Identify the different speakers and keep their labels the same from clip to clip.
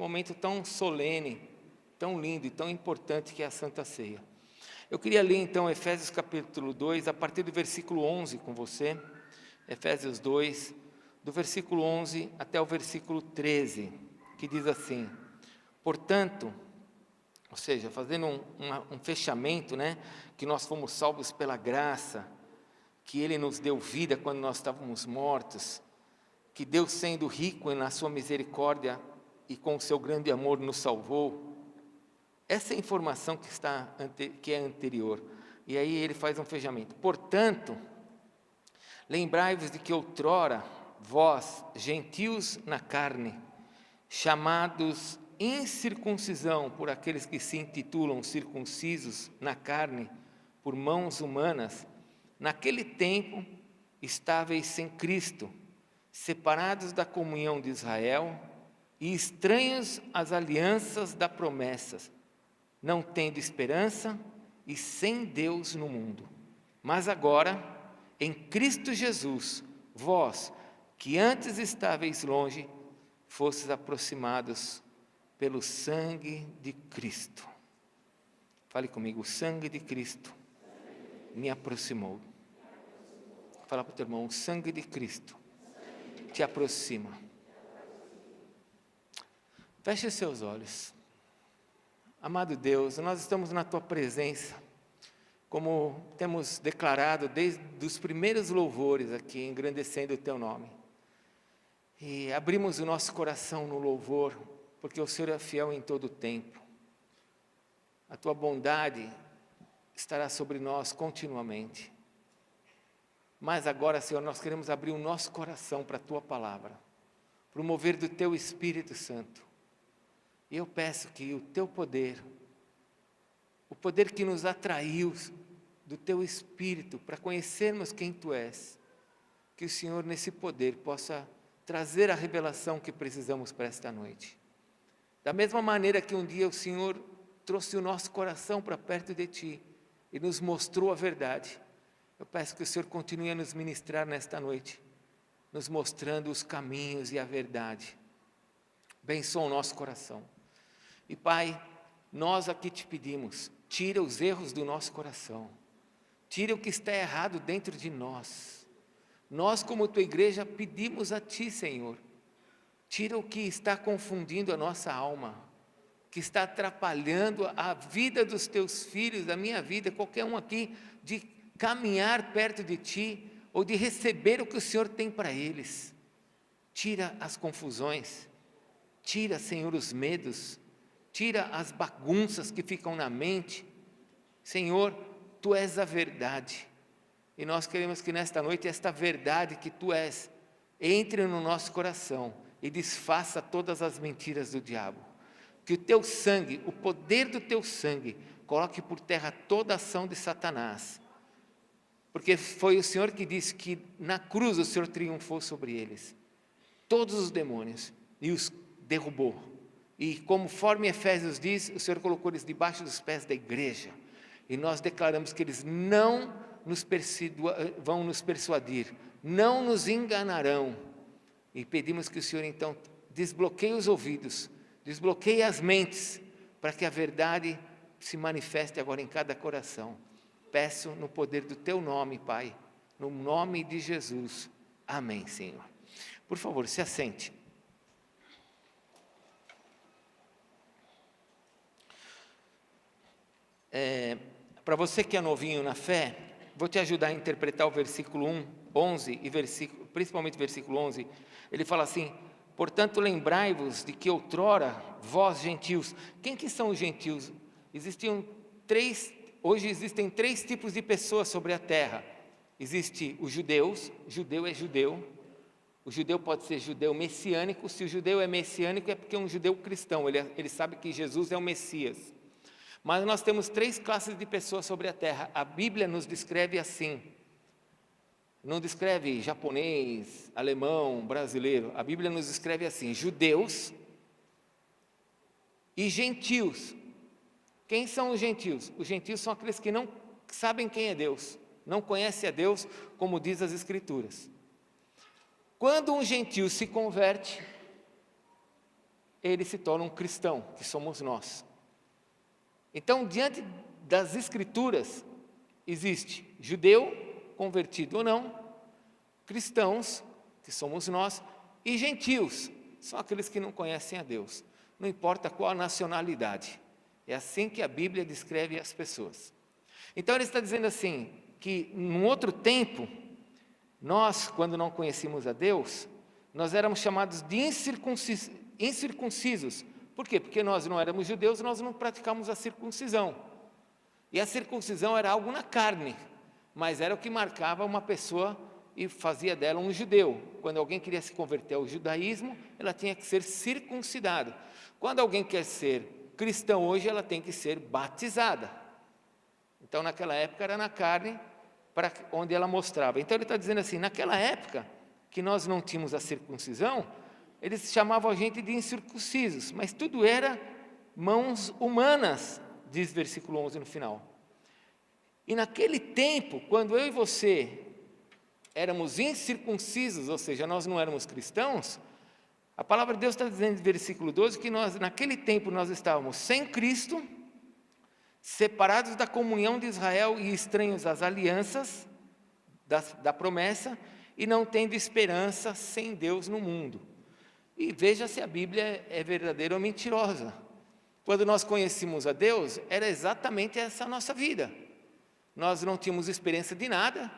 Speaker 1: momento tão solene, tão lindo e tão importante que é a Santa Ceia. Eu queria ler então Efésios capítulo 2, a partir do versículo 11 com você, Efésios 2, do versículo 11 até o versículo 13, que diz assim: portanto, ou seja, fazendo um fechamento, né, que nós fomos salvos pela graça, que Ele nos deu vida quando nós estávamos mortos, que Deus, sendo rico na sua misericórdia e com o seu grande amor, nos salvou. Essa é a informação que é anterior. E aí ele faz um fechamento. Portanto, lembrai-vos de que outrora, vós, gentios na carne, chamados incircuncisão por aqueles que se intitulam circuncisos na carne, por mãos humanas, naquele tempo estáveis sem Cristo, separados da comunhão de Israel e estranhos às alianças das promessas, não tendo esperança e sem Deus no mundo. Mas agora, em Cristo Jesus, vós, que antes estáveis longe, fostes aproximados pelo sangue de Cristo. Fale comigo, o sangue de Cristo me aproximou. Fala para o teu irmão, o sangue de Cristo te aproxima. Feche os seus olhos. Amado Deus, nós estamos na Tua presença, como temos declarado desde os primeiros louvores aqui, engrandecendo o Teu nome. E abrimos o nosso coração no louvor, porque o Senhor é fiel em todo o tempo. A Tua bondade estará sobre nós continuamente. Mas agora, Senhor, nós queremos abrir o nosso coração para a Tua palavra, para o mover do Teu Espírito Santo. E eu peço que o Teu poder, o poder que nos atraiu do Teu Espírito para conhecermos quem Tu és, que o Senhor nesse poder possa trazer a revelação que precisamos para esta noite. Da mesma maneira que um dia o Senhor trouxe o nosso coração para perto de Ti e nos mostrou a verdade, eu peço que o Senhor continue a nos ministrar nesta noite, nos mostrando os caminhos e a verdade. Abençoa o nosso coração. E Pai, nós aqui te pedimos, tira os erros do nosso coração, tira o que está errado dentro de nós. Nós, como Tua igreja, pedimos a Ti, Senhor, tira o que está confundindo a nossa alma, que está atrapalhando a vida dos Teus filhos, a minha vida, qualquer um aqui, de caminhar perto de Ti, ou de receber o que o Senhor tem para eles. Tira as confusões, tira, Senhor, os medos, tira as bagunças que ficam na mente. Senhor, Tu és a verdade, e nós queremos que nesta noite esta verdade que Tu és, entre no nosso coração e desfaça todas as mentiras do diabo. Que o Teu sangue, o poder do Teu sangue, coloque por terra toda ação de Satanás, porque foi o Senhor que disse que na cruz o Senhor triunfou sobre eles, todos os demônios, e os derrubou. E conforme Efésios diz, o Senhor colocou eles debaixo dos pés da igreja. E nós declaramos que eles não vão nos persuadir, não nos enganarão. E pedimos que o Senhor então desbloqueie os ouvidos, desbloqueie as mentes, para que a verdade se manifeste agora em cada coração. Peço no poder do Teu nome, Pai, no nome de Jesus. Amém, Senhor. Por favor, se assente. Para você que é novinho na fé, vou te ajudar a interpretar o versículo 11, principalmente o versículo 11. Ele fala assim: portanto, lembrai-vos de que outrora, vós gentios. Quem que são os gentios? Hoje existem três tipos de pessoas sobre a terra. Existe os judeus, judeu é judeu. O judeu pode ser judeu messiânico. Se o judeu é messiânico, é porque é um judeu cristão, ele sabe que Jesus é o Messias. Mas nós temos três classes de pessoas sobre a terra. A Bíblia nos descreve assim. Não descreve japonês, alemão, brasileiro. A Bíblia nos descreve assim: judeus e gentios. Quem são os gentios? Os gentios são aqueles que não sabem quem é Deus, não conhecem a Deus, como diz as Escrituras. Quando um gentio se converte, ele se torna um cristão, que somos nós. Então, diante das Escrituras, existe judeu, convertido ou não, cristãos, que somos nós, e gentios, são aqueles que não conhecem a Deus, não importa qual a nacionalidade. É assim que a Bíblia descreve as pessoas. Então ele está dizendo assim, que num outro tempo, nós, quando não conhecíamos a Deus, nós éramos chamados de incircuncisos. Por quê? Porque nós não éramos judeus, nós não praticávamos a circuncisão. E a circuncisão era algo na carne, mas era o que marcava uma pessoa e fazia dela um judeu. Quando alguém queria se converter ao judaísmo, ela tinha que ser circuncidada. Quando alguém quer ser cristão hoje, ela tem que ser batizada. Então, naquela época, era na carne, para onde ela mostrava. Então, ele está dizendo assim, naquela época, que nós não tínhamos a circuncisão, eles chamavam a gente de incircuncisos, mas tudo era mãos humanas, diz versículo 11 no final. E naquele tempo, quando eu e você éramos incircuncisos, ou seja, nós não éramos cristãos, a palavra de Deus está dizendo no versículo 12 que nós, naquele tempo, nós estávamos sem Cristo, separados da comunhão de Israel e estranhos às alianças da promessa, e não tendo esperança sem Deus no mundo. E veja se a Bíblia é verdadeira ou mentirosa. Quando nós conhecemos a Deus, era exatamente essa a nossa vida. Nós não tínhamos experiência de nada,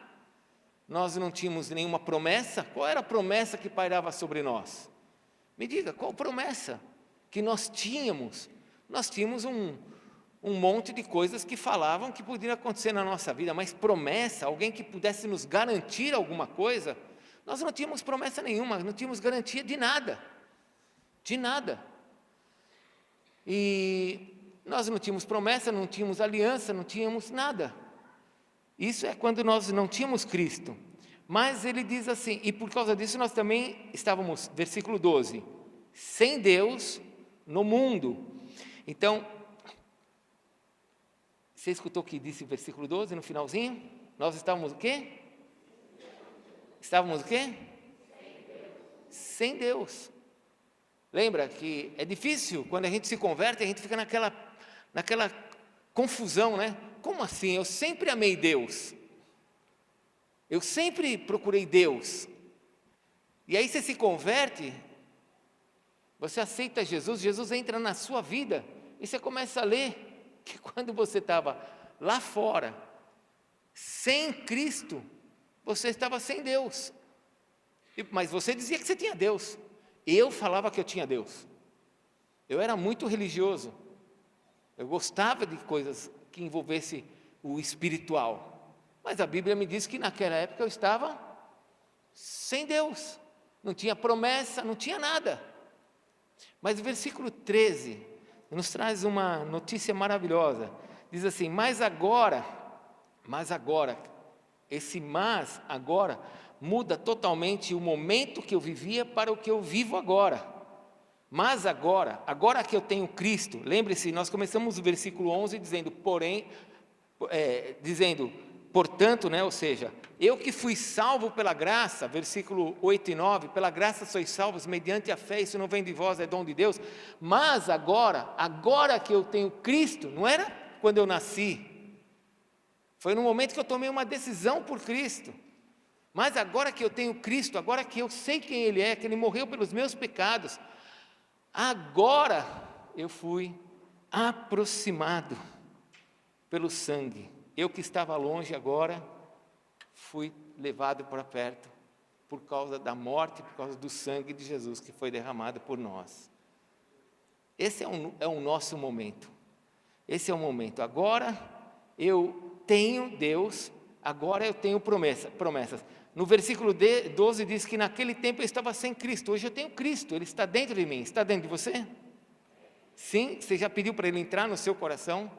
Speaker 1: nós não tínhamos nenhuma promessa. Qual era a promessa que pairava sobre nós? Me diga, qual promessa que nós tínhamos? Nós tínhamos um monte de coisas que falavam que podiam acontecer na nossa vida, mas promessa, alguém que pudesse nos garantir alguma coisa, nós não tínhamos promessa nenhuma, não tínhamos garantia de nada, de nada. E nós não tínhamos promessa, não tínhamos aliança, não tínhamos nada. Isso é quando nós não tínhamos Cristo. Mas ele diz assim, e por causa disso nós também estávamos, versículo 12, sem Deus no mundo. Então, você escutou o que disse o versículo 12 no finalzinho? Nós estávamos o quê? Estávamos o quê? Sem Deus. Lembra que é difícil, quando a gente se converte, a gente fica naquela confusão, né? Como assim? Eu sempre amei Deus. Eu sempre procurei Deus. E aí você se converte, você aceita Jesus, Jesus entra na sua vida, e você começa a ler que quando você estava lá fora, sem Cristo, você estava sem Deus. Mas você dizia que você tinha Deus. Eu falava que eu tinha Deus. Eu era muito religioso. Eu gostava de coisas que envolvessem o espiritual. Mas a Bíblia me diz que naquela época eu estava sem Deus. Não tinha promessa, não tinha nada. Mas o versículo 13 nos traz uma notícia maravilhosa. Diz assim, mas agora, esse mas agora muda totalmente o momento que eu vivia para o que eu vivo agora. Mas agora que eu tenho Cristo, lembre-se, nós começamos o versículo 11 dizendo, portanto, né, ou seja, eu que fui salvo pela graça, versículo 8 e 9, pela graça sois salvos mediante a fé, isso não vem de vós, é dom de Deus, mas agora que eu tenho Cristo, não era quando eu nasci, foi no momento que eu tomei uma decisão por Cristo, mas agora que eu tenho Cristo, agora que eu sei quem Ele é, que Ele morreu pelos meus pecados, agora eu fui aproximado pelo sangue. Eu que estava longe agora, fui levado para perto, por causa da morte, por causa do sangue de Jesus que foi derramado por nós. Esse é o nosso momento. Esse é o momento. Agora eu tenho Deus, agora eu tenho promessas. No versículo 12 diz que naquele tempo eu estava sem Cristo, hoje eu tenho Cristo, Ele está dentro de mim. Está dentro de você? Sim? Você já pediu para Ele entrar no seu coração?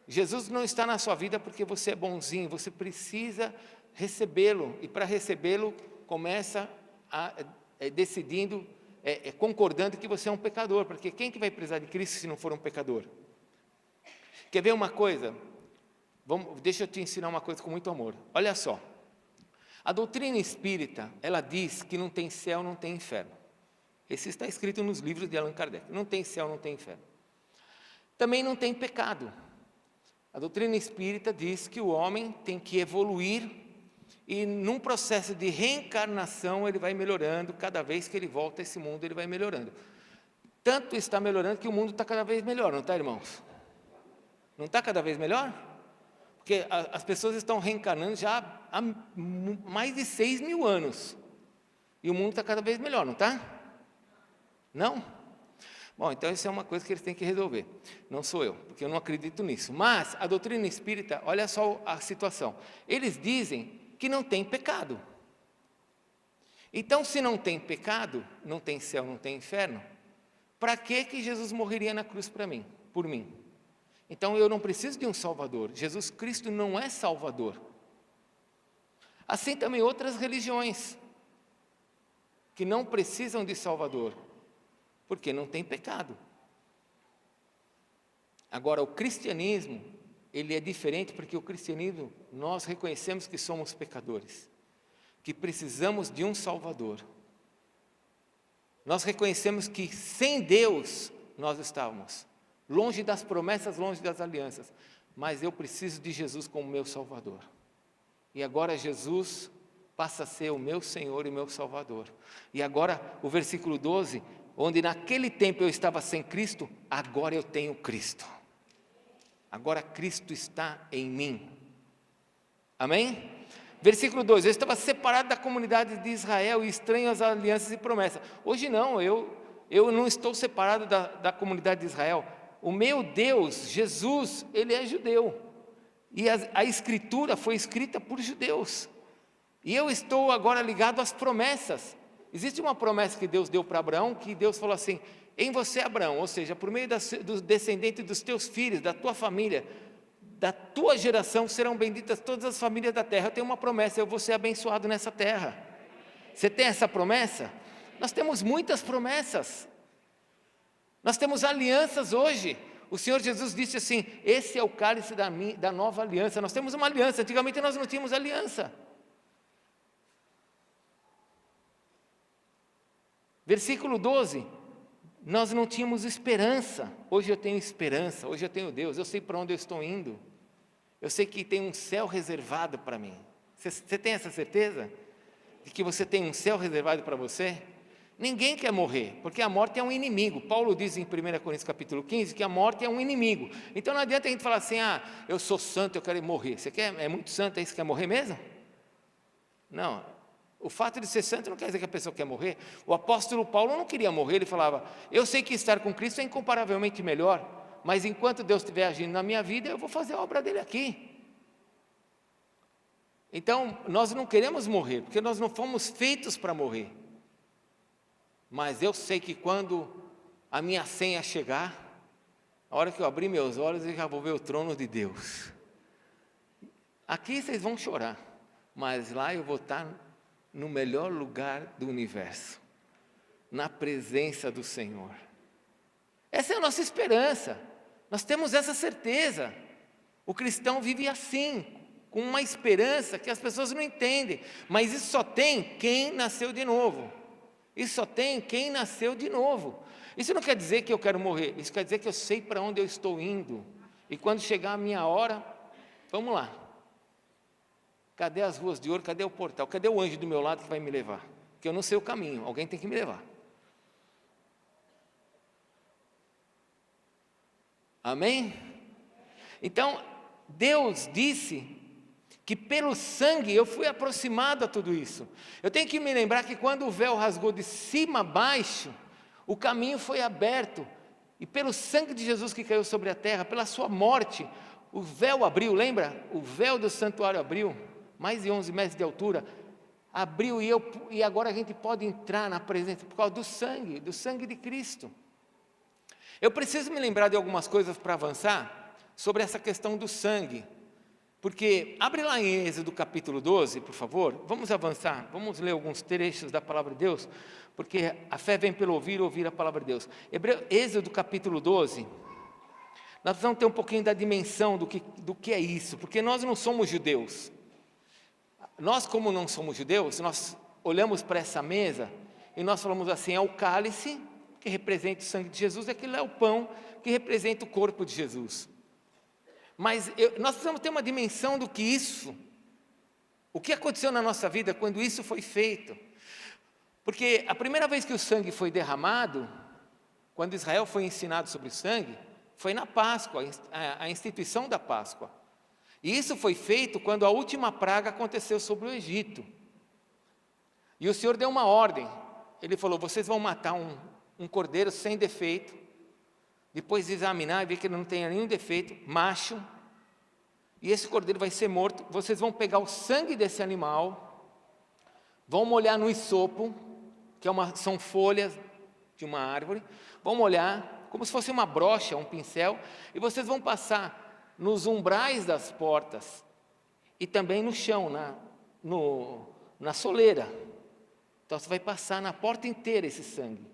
Speaker 1: Jesus não está na sua vida porque você é bonzinho, você precisa recebê-lo, e para recebê-lo, começa decidindo, concordando que você é um pecador, porque quem que vai precisar de Cristo se não for um pecador? Quer ver uma coisa? Deixa eu te ensinar uma coisa com muito amor, olha só, a doutrina espírita, ela diz que não tem céu, não tem inferno, Esse está escrito nos livros de Allan Kardec. Não tem céu, não tem inferno. Também não tem pecado. A doutrina espírita diz que o homem tem que evoluir e num processo de reencarnação ele vai melhorando, cada vez que ele volta a esse mundo ele vai melhorando. Tanto está melhorando que o mundo está cada vez melhor, não está, irmãos? Não está cada vez melhor? Porque as pessoas estão reencarnando já há mais de 6.000 anos. E o mundo está cada vez melhor, não está? Não? Bom, então isso é uma coisa que eles têm que resolver. Não sou eu, porque eu não acredito nisso. Mas a doutrina espírita, olha só a situação. Eles dizem que não tem pecado. Então, se não tem pecado, não tem céu, não tem inferno, para que Jesus morreria na cruz por mim? Então eu não preciso de um Salvador. Jesus Cristo não é Salvador. Assim também outras religiões que não precisam de Salvador, porque não tem pecado. Agora o cristianismo, ele é diferente, porque o cristianismo, nós reconhecemos que somos pecadores, que precisamos de um Salvador. Nós reconhecemos que sem Deus nós estávamos longe das promessas, longe das alianças, mas eu preciso de Jesus como meu Salvador. E agora Jesus passa a ser o meu Senhor e meu Salvador. E agora o versículo 12, onde naquele tempo eu estava sem Cristo, agora eu tenho Cristo. Agora Cristo está em mim. Amém? Versículo 2, eu estava separado da comunidade de Israel e estranho às alianças e promessas. Hoje não, eu não estou separado da comunidade de Israel. O meu Deus, Jesus, Ele é judeu. E a Escritura foi escrita por judeus. E eu estou agora ligado às promessas. Existe uma promessa que Deus deu para Abraão, que Deus falou assim, em você, Abraão, ou seja, por meio do descendente dos teus filhos, da tua família, da tua geração serão benditas todas as famílias da terra. Eu tenho uma promessa, eu vou ser abençoado nessa terra. Você tem essa promessa? Nós temos muitas promessas. Nós temos alianças hoje. O Senhor Jesus disse assim, esse é o cálice da nova aliança. Nós temos uma aliança, antigamente nós não tínhamos aliança. Versículo 12, nós não tínhamos esperança. Hoje eu tenho esperança, hoje eu tenho Deus, eu sei para onde eu estou indo. Eu sei que tem um céu reservado para mim. Você tem essa certeza? De que você tem um céu reservado para você? Ninguém quer morrer, porque a morte é um inimigo. Paulo diz em 1 Coríntios capítulo 15 que a morte é um inimigo. Então não adianta a gente falar assim, eu sou santo, eu quero morrer. Você é muito santo, aí você quer morrer mesmo? Não, o fato de ser santo não quer dizer que a pessoa quer morrer. O apóstolo Paulo não queria morrer, ele falava, eu sei que estar com Cristo é incomparavelmente melhor, mas enquanto Deus estiver agindo na minha vida, eu vou fazer a obra dele aqui. Então, nós não queremos morrer, porque nós não fomos feitos para morrer. Mas eu sei que quando a minha senha chegar, a hora que eu abrir meus olhos, eu já vou ver o trono de Deus. Aqui vocês vão chorar, mas lá eu vou estar no melhor lugar do universo, na presença do Senhor. Essa é a nossa esperança, nós temos essa certeza. O cristão vive assim, com uma esperança que as pessoas não entendem, mas isso só tem quem nasceu de novo. Isso só tem quem nasceu de novo. Isso não quer dizer que eu quero morrer, isso quer dizer que eu sei para onde eu estou indo. E quando chegar a minha hora, vamos lá. Cadê as ruas de ouro? Cadê o portal? Cadê o anjo do meu lado que vai me levar? Porque eu não sei o caminho, alguém tem que me levar. Amém? Então, Deus disse que pelo sangue eu fui aproximado a tudo isso. Eu tenho que me lembrar que quando o véu rasgou de cima a baixo, o caminho foi aberto, e pelo sangue de Jesus que caiu sobre a terra, pela sua morte, o véu abriu, lembra? O véu do santuário abriu, mais de 11 metros de altura, abriu, e agora a gente pode entrar na presença, por causa do sangue de Cristo. Eu preciso me lembrar de algumas coisas para avançar, sobre essa questão do sangue. Porque, abre lá em Êxodo capítulo 12, por favor, vamos avançar, vamos ler alguns trechos da palavra de Deus, porque a fé vem pelo ouvir a palavra de Deus. Êxodo capítulo 12, nós precisamos ter um pouquinho da dimensão do que é isso, porque nós não somos judeus. Nós, como não somos judeus, nós olhamos para essa mesa e nós falamos assim, é o cálice, que representa o sangue de Jesus, e aquilo é o pão, que representa o corpo de Jesus. Mas nós precisamos ter uma dimensão do que isso, o que aconteceu na nossa vida quando isso foi feito. Porque a primeira vez que o sangue foi derramado, quando Israel foi ensinado sobre o sangue, foi na Páscoa, a instituição da Páscoa. E isso foi feito quando a última praga aconteceu sobre o Egito. E o Senhor deu uma ordem, Ele falou, vocês vão matar um cordeiro sem defeito, depois de examinar e ver que ele não tem nenhum defeito, macho, e esse cordeiro vai ser morto, vocês vão pegar o sangue desse animal, vão molhar no hisopo, que são folhas de uma árvore, vão molhar, como se fosse uma brocha, um pincel, e vocês vão passar nos umbrais das portas, e também no chão, na soleira. Então você vai passar na porta inteira esse sangue.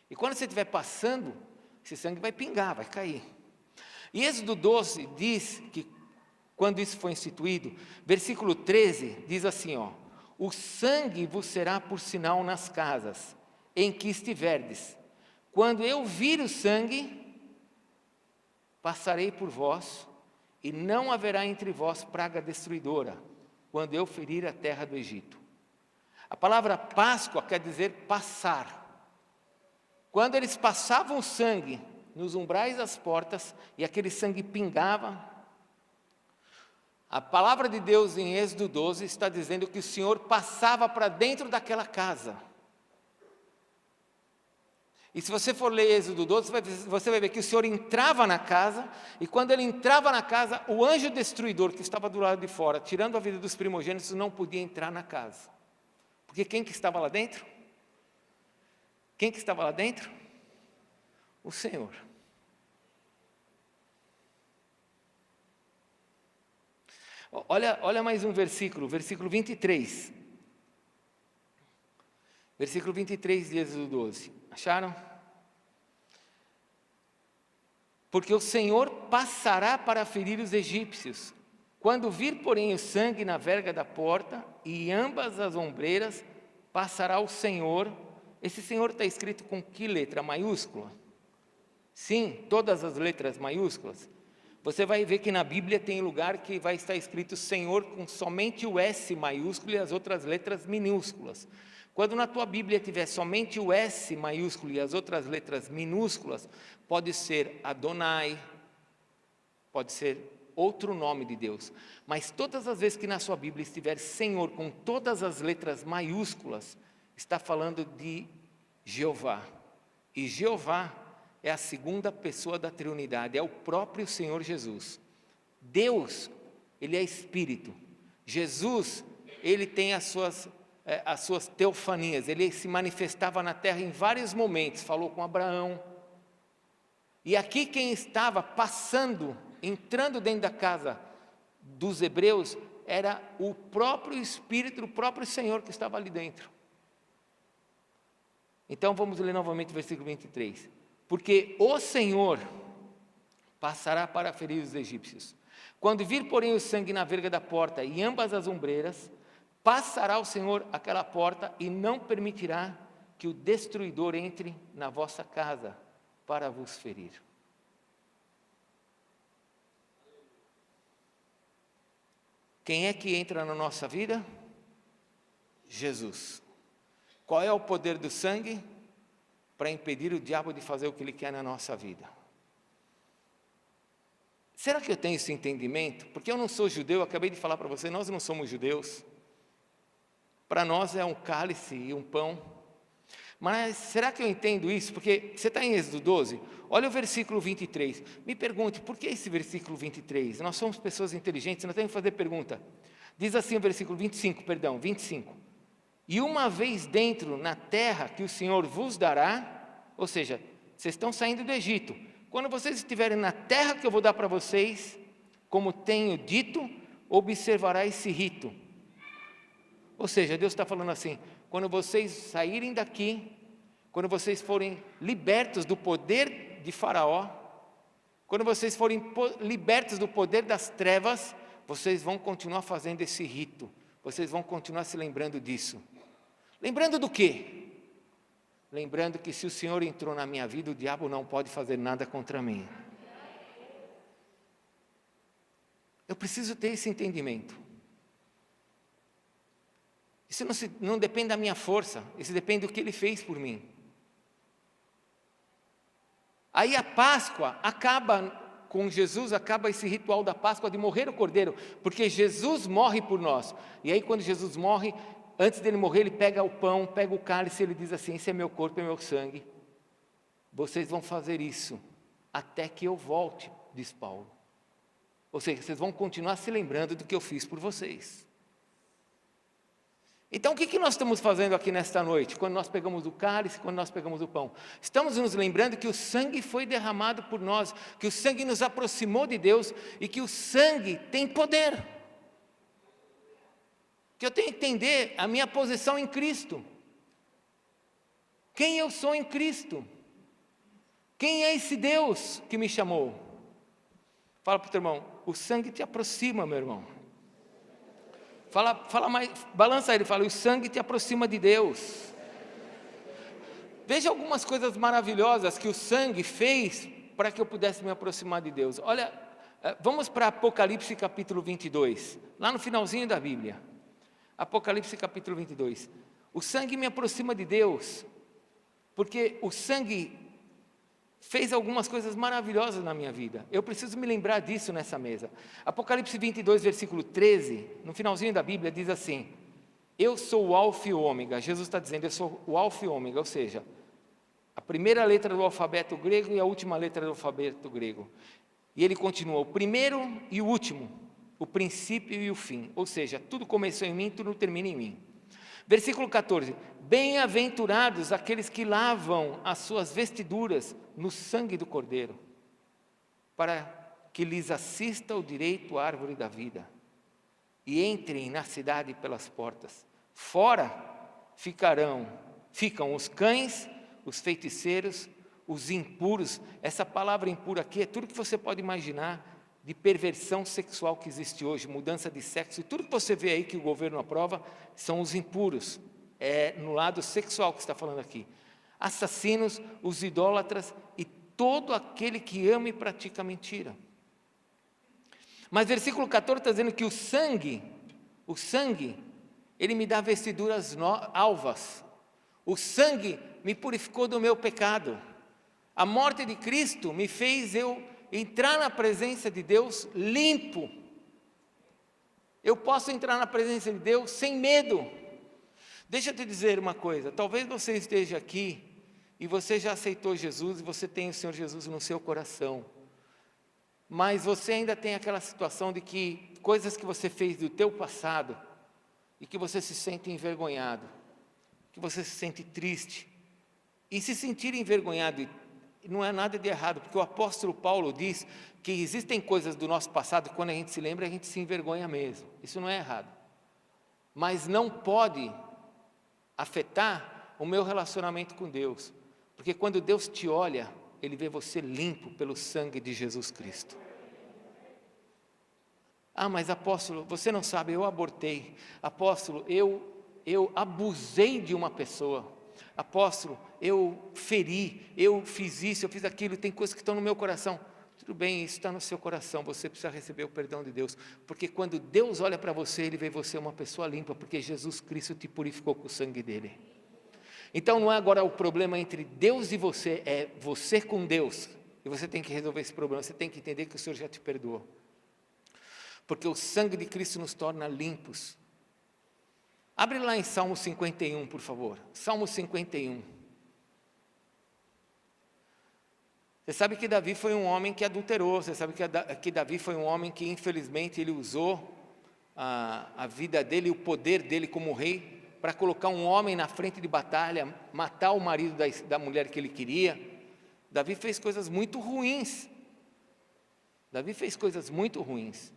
Speaker 1: E quando você estiver passando, esse sangue vai pingar, vai cair. E Êxodo 12 diz que, quando isso foi instituído, versículo 13 diz assim, o sangue vos será por sinal nas casas em que estiverdes. Quando eu vir o sangue, passarei por vós, e não haverá entre vós praga destruidora, quando eu ferir a terra do Egito. A palavra Páscoa quer dizer passar. Quando eles passavam o sangue nos umbrais das portas, e aquele sangue pingava, a palavra de Deus em Êxodo 12 está dizendo que o Senhor passava para dentro daquela casa. E se você for ler Êxodo 12, você vai ver que o Senhor entrava na casa, e quando ele entrava na casa, o anjo destruidor que estava do lado de fora, tirando a vida dos primogênitos, não podia entrar na casa. Porque quem que estava lá dentro? Quem que estava lá dentro? O Senhor. Olha mais um versículo, versículo 23. Versículo 23 de Êxodo 12. Acharam? Porque o Senhor passará para ferir os egípcios. Quando vir, porém, o sangue na verga da porta e ambas as ombreiras, passará o Senhor. Esse Senhor está escrito com que letra? Maiúscula? Sim, todas as letras maiúsculas. Você vai ver que na Bíblia tem lugar que vai estar escrito Senhor com somente o S maiúsculo e as outras letras minúsculas. Quando na tua Bíblia tiver somente o S maiúsculo e as outras letras minúsculas, pode ser Adonai, pode ser outro nome de Deus. Mas todas as vezes que na sua Bíblia estiver Senhor com todas as letras maiúsculas, está falando de Jeová. E Jeová é a segunda pessoa da Trindade, é o próprio Senhor Jesus. Deus, Ele é Espírito. Jesus, Ele tem as suas teofanias, Ele se manifestava na terra em vários momentos, falou com Abraão. E aqui quem estava passando, entrando dentro da casa dos hebreus, era o próprio Espírito, o próprio Senhor que estava ali dentro. Então vamos ler novamente o versículo 23. Porque o Senhor passará para ferir os egípcios. Quando vir, porém, o sangue na verga da porta e ambas as ombreiras, passará o Senhor aquela porta e não permitirá que o destruidor entre na vossa casa para vos ferir. Quem é que entra na nossa vida? Jesus. Qual é o poder do sangue? Para impedir o diabo de fazer o que ele quer na nossa vida. Será que eu tenho esse entendimento? Porque eu não sou judeu, eu acabei de falar para você, nós não somos judeus. Para nós é um cálice e um pão. Mas será que eu entendo isso? Porque você está em Êxodo 12, olha o versículo 23. Me pergunte, por que esse versículo 23? Nós somos pessoas inteligentes, nós temos que fazer pergunta. Diz assim o versículo 25. E uma vez dentro na terra que o Senhor vos dará, ou seja, vocês estão saindo do Egito. Quando vocês estiverem na terra que eu vou dar para vocês, como tenho dito, observará esse rito. Ou seja, Deus está falando assim, quando vocês saírem daqui, quando vocês forem libertos do poder de Faraó, quando vocês forem libertos do poder das trevas, vocês vão continuar fazendo esse rito, vocês vão continuar se lembrando disso. Lembrando do quê? lembrando que se o Senhor entrou na minha vida, o diabo não pode fazer nada contra mim. Eu preciso ter esse entendimento. Isso não depende da minha força, isso depende do que Ele fez por mim. Aí a Páscoa acaba com Jesus, acaba esse ritual da Páscoa de morrer o cordeiro, porque Jesus morre por nós. E aí quando Jesus morre, antes dele morrer, ele pega o pão, pega o cálice, ele diz assim: esse é meu corpo, é meu sangue. Vocês vão fazer isso até que eu volte, diz Paulo. Ou seja, vocês vão continuar se lembrando do que eu fiz por vocês. Então o que nós estamos fazendo aqui nesta noite? Quando nós pegamos o cálice, quando nós pegamos o pão? Estamos nos lembrando que o sangue foi derramado por nós, que o sangue nos aproximou de Deus e que o sangue tem poder. Que eu tenho que entender a minha posição em Cristo. Quem eu sou em Cristo? Quem é esse Deus que me chamou? Fala para o teu irmão: o sangue te aproxima, meu irmão. Fala mais, balança ele, fala: o sangue te aproxima de Deus. Veja algumas coisas maravilhosas que o sangue fez para que eu pudesse me aproximar de Deus. Olha, vamos para Apocalipse capítulo 22, lá no finalzinho da Bíblia. Apocalipse capítulo 22. O sangue me aproxima de Deus, porque o sangue fez algumas coisas maravilhosas na minha vida. Eu preciso me lembrar disso nessa mesa. Apocalipse 22, versículo 13, no finalzinho da Bíblia, diz assim: eu sou o alfa e o ômega. Jesus está dizendo: eu sou o alfa e o ômega, ou seja, a primeira letra do alfabeto grego e a última letra do alfabeto grego. E ele continua: o primeiro e o último, o princípio e o fim. Ou seja, tudo começou em mim, tudo termina em mim. Versículo 14: bem-aventurados aqueles que lavam as suas vestiduras no sangue do Cordeiro, para que lhes assista o direito à árvore da vida, e entrem na cidade pelas portas. Fora ficam os cães, os feiticeiros, os impuros. Essa palavra impuro aqui é tudo que você pode imaginar de perversão sexual que existe hoje, mudança de sexo, e tudo que você vê aí que o governo aprova são os impuros. É no lado sexual que está falando aqui. Assassinos, os idólatras e todo aquele que ama e pratica mentira. Mas versículo 14 está dizendo que o sangue, ele me dá vestiduras alvas. O sangue me purificou do meu pecado. A morte de Cristo me fez eu entrar na presença de Deus limpo. Eu posso entrar na presença de Deus sem medo. Deixa eu te dizer uma coisa: talvez você esteja aqui e você já aceitou Jesus e você tem o Senhor Jesus no seu coração, mas você ainda tem aquela situação de que coisas que você fez do teu passado e que você se sente envergonhado, que você se sente triste. E se sentir envergonhado não é nada de errado, porque o apóstolo Paulo diz que existem coisas do nosso passado que quando a gente se lembra, a gente se envergonha mesmo. Isso não é errado. Mas não pode afetar o meu relacionamento com Deus, porque quando Deus te olha, Ele vê você limpo pelo sangue de Jesus Cristo. Ah, mas apóstolo, você não sabe, eu abortei. Apóstolo, eu abusei de uma pessoa. Apóstolo, eu feri, eu fiz isso, eu fiz aquilo, tem coisas que estão no meu coração. Tudo bem, isso está no seu coração, você precisa receber o perdão de Deus, porque quando Deus olha para você, Ele vê você uma pessoa limpa, porque Jesus Cristo te purificou com o sangue dEle. Então não é agora o problema entre Deus e você, é você com Deus, e você tem que resolver esse problema, você tem que entender que o Senhor já te perdoou, porque o sangue de Cristo nos torna limpos. Abre lá em Salmo 51, por favor. Salmo 51. Você sabe que Davi foi um homem que adulterou. Você sabe que Davi foi um homem que, infelizmente, ele usou a vida dele, o poder dele como rei, para colocar um homem na frente de batalha, matar o marido da mulher que ele queria. Davi fez coisas muito ruins. Davi fez coisas muito ruins.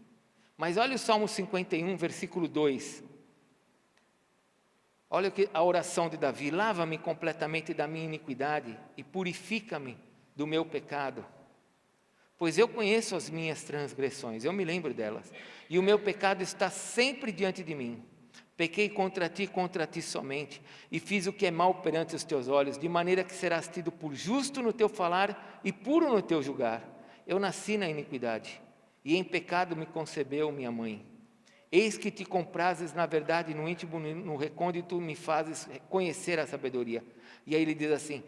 Speaker 1: Mas olha o Salmo 51, versículo 2. Olha a oração de Davi: lava-me completamente da minha iniquidade e purifica-me do meu pecado, pois eu conheço as minhas transgressões, eu me lembro delas, e o meu pecado está sempre diante de mim. Pequei contra ti somente, e fiz o que é mal perante os teus olhos, de maneira que serás tido por justo no teu falar e puro no teu julgar. Eu nasci na iniquidade, e em pecado me concebeu minha mãe. Eis que te comprases na verdade, no íntimo, no recôndito, me fazes conhecer a sabedoria. E aí ele diz assim,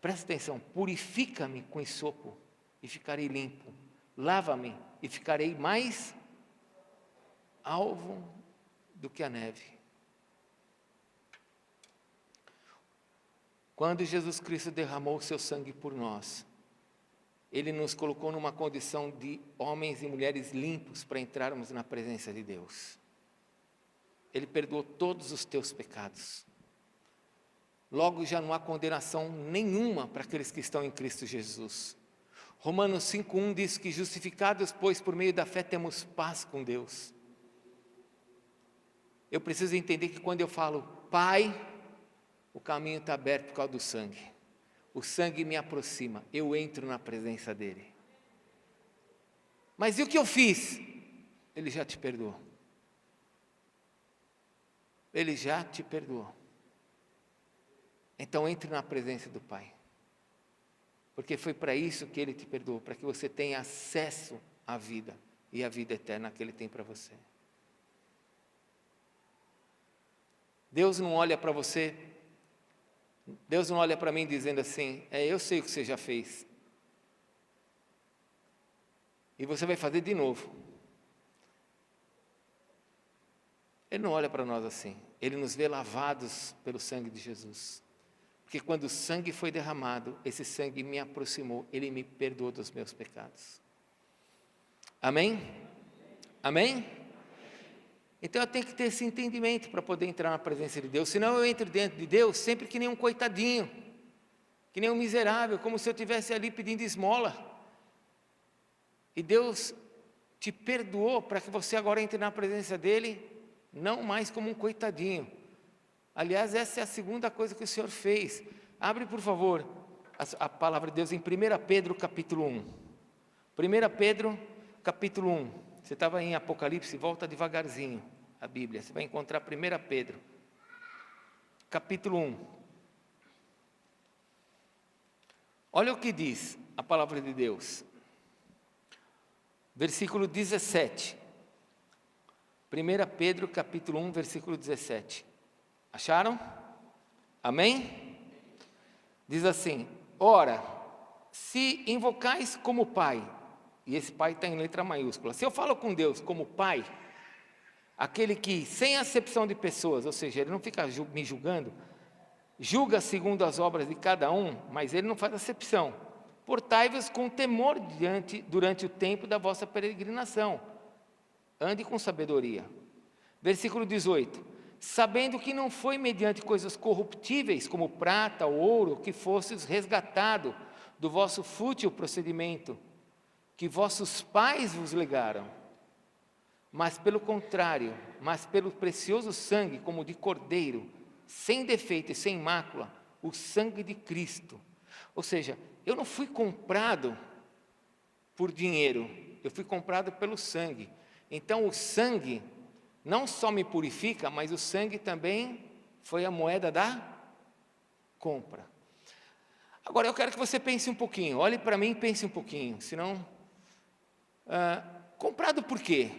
Speaker 1: presta atenção, purifica-me com esopo, e ficarei limpo. Lava-me, e ficarei mais alvo do que a neve. Quando Jesus Cristo derramou o seu sangue por nós, Ele nos colocou numa condição de homens e mulheres limpos para entrarmos na presença de Deus. Ele perdoou todos os teus pecados. Logo já não há condenação nenhuma para aqueles que estão em Cristo Jesus. Romanos 5,1 diz que justificados, pois, por meio da fé temos paz com Deus. Eu preciso entender que quando eu falo Pai, o caminho está aberto por causa do sangue. O sangue me aproxima, eu entro na presença dEle. Mas e o que eu fiz? Ele já te perdoou. Ele já te perdoou. Então entre na presença do Pai. Porque foi para isso que Ele te perdoou, para que você tenha acesso à vida e à vida eterna que Ele tem para você. Deus não olha para você, Deus não olha para mim dizendo assim, eu sei o que você já fez. E você vai fazer de novo. Ele não olha para nós assim, Ele nos vê lavados pelo sangue de Jesus. Porque quando o sangue foi derramado, esse sangue me aproximou, Ele me perdoou dos meus pecados. Amém? Amém? Então eu tenho que ter esse entendimento para poder entrar na presença de Deus, senão eu entro dentro de Deus sempre que nem um coitadinho, que nem um miserável, como se eu estivesse ali pedindo esmola. E Deus te perdoou para que você agora entre na presença dEle, não mais como um coitadinho. Aliás, essa é a segunda coisa que o Senhor fez. Abre, por favor, a palavra de Deus em 1 Pedro capítulo 1. 1 Pedro capítulo 1. Você estava em Apocalipse, volta devagarzinho a Bíblia. Você vai encontrar 1 Pedro capítulo 1. Olha o que diz a palavra de Deus. Versículo 17. 1 Pedro capítulo 1, versículo 17. Acharam? Amém? Diz assim, ora, se invocais como Pai, e esse Pai está em letra maiúscula, se eu falo com Deus como Pai, aquele que, sem acepção de pessoas, ou seja, Ele não fica me julgando, julga segundo as obras de cada um, mas Ele não faz acepção. Portai-vos com temor durante o tempo da vossa peregrinação, ande com sabedoria. Versículo 18, sabendo que não foi mediante coisas corruptíveis, como prata ou ouro, que fostes resgatado do vosso fútil procedimento, que vossos pais vos legaram, mas pelo contrário, mas pelo precioso sangue, como de cordeiro, sem defeito e sem mácula, o sangue de Cristo. Ou seja, eu não fui comprado por dinheiro, eu fui comprado pelo sangue. Então o sangue não só me purifica, mas o sangue também foi a moeda da compra. Agora eu quero que você pense um pouquinho, olhe para mim e pense um pouquinho, senão... comprado por quê?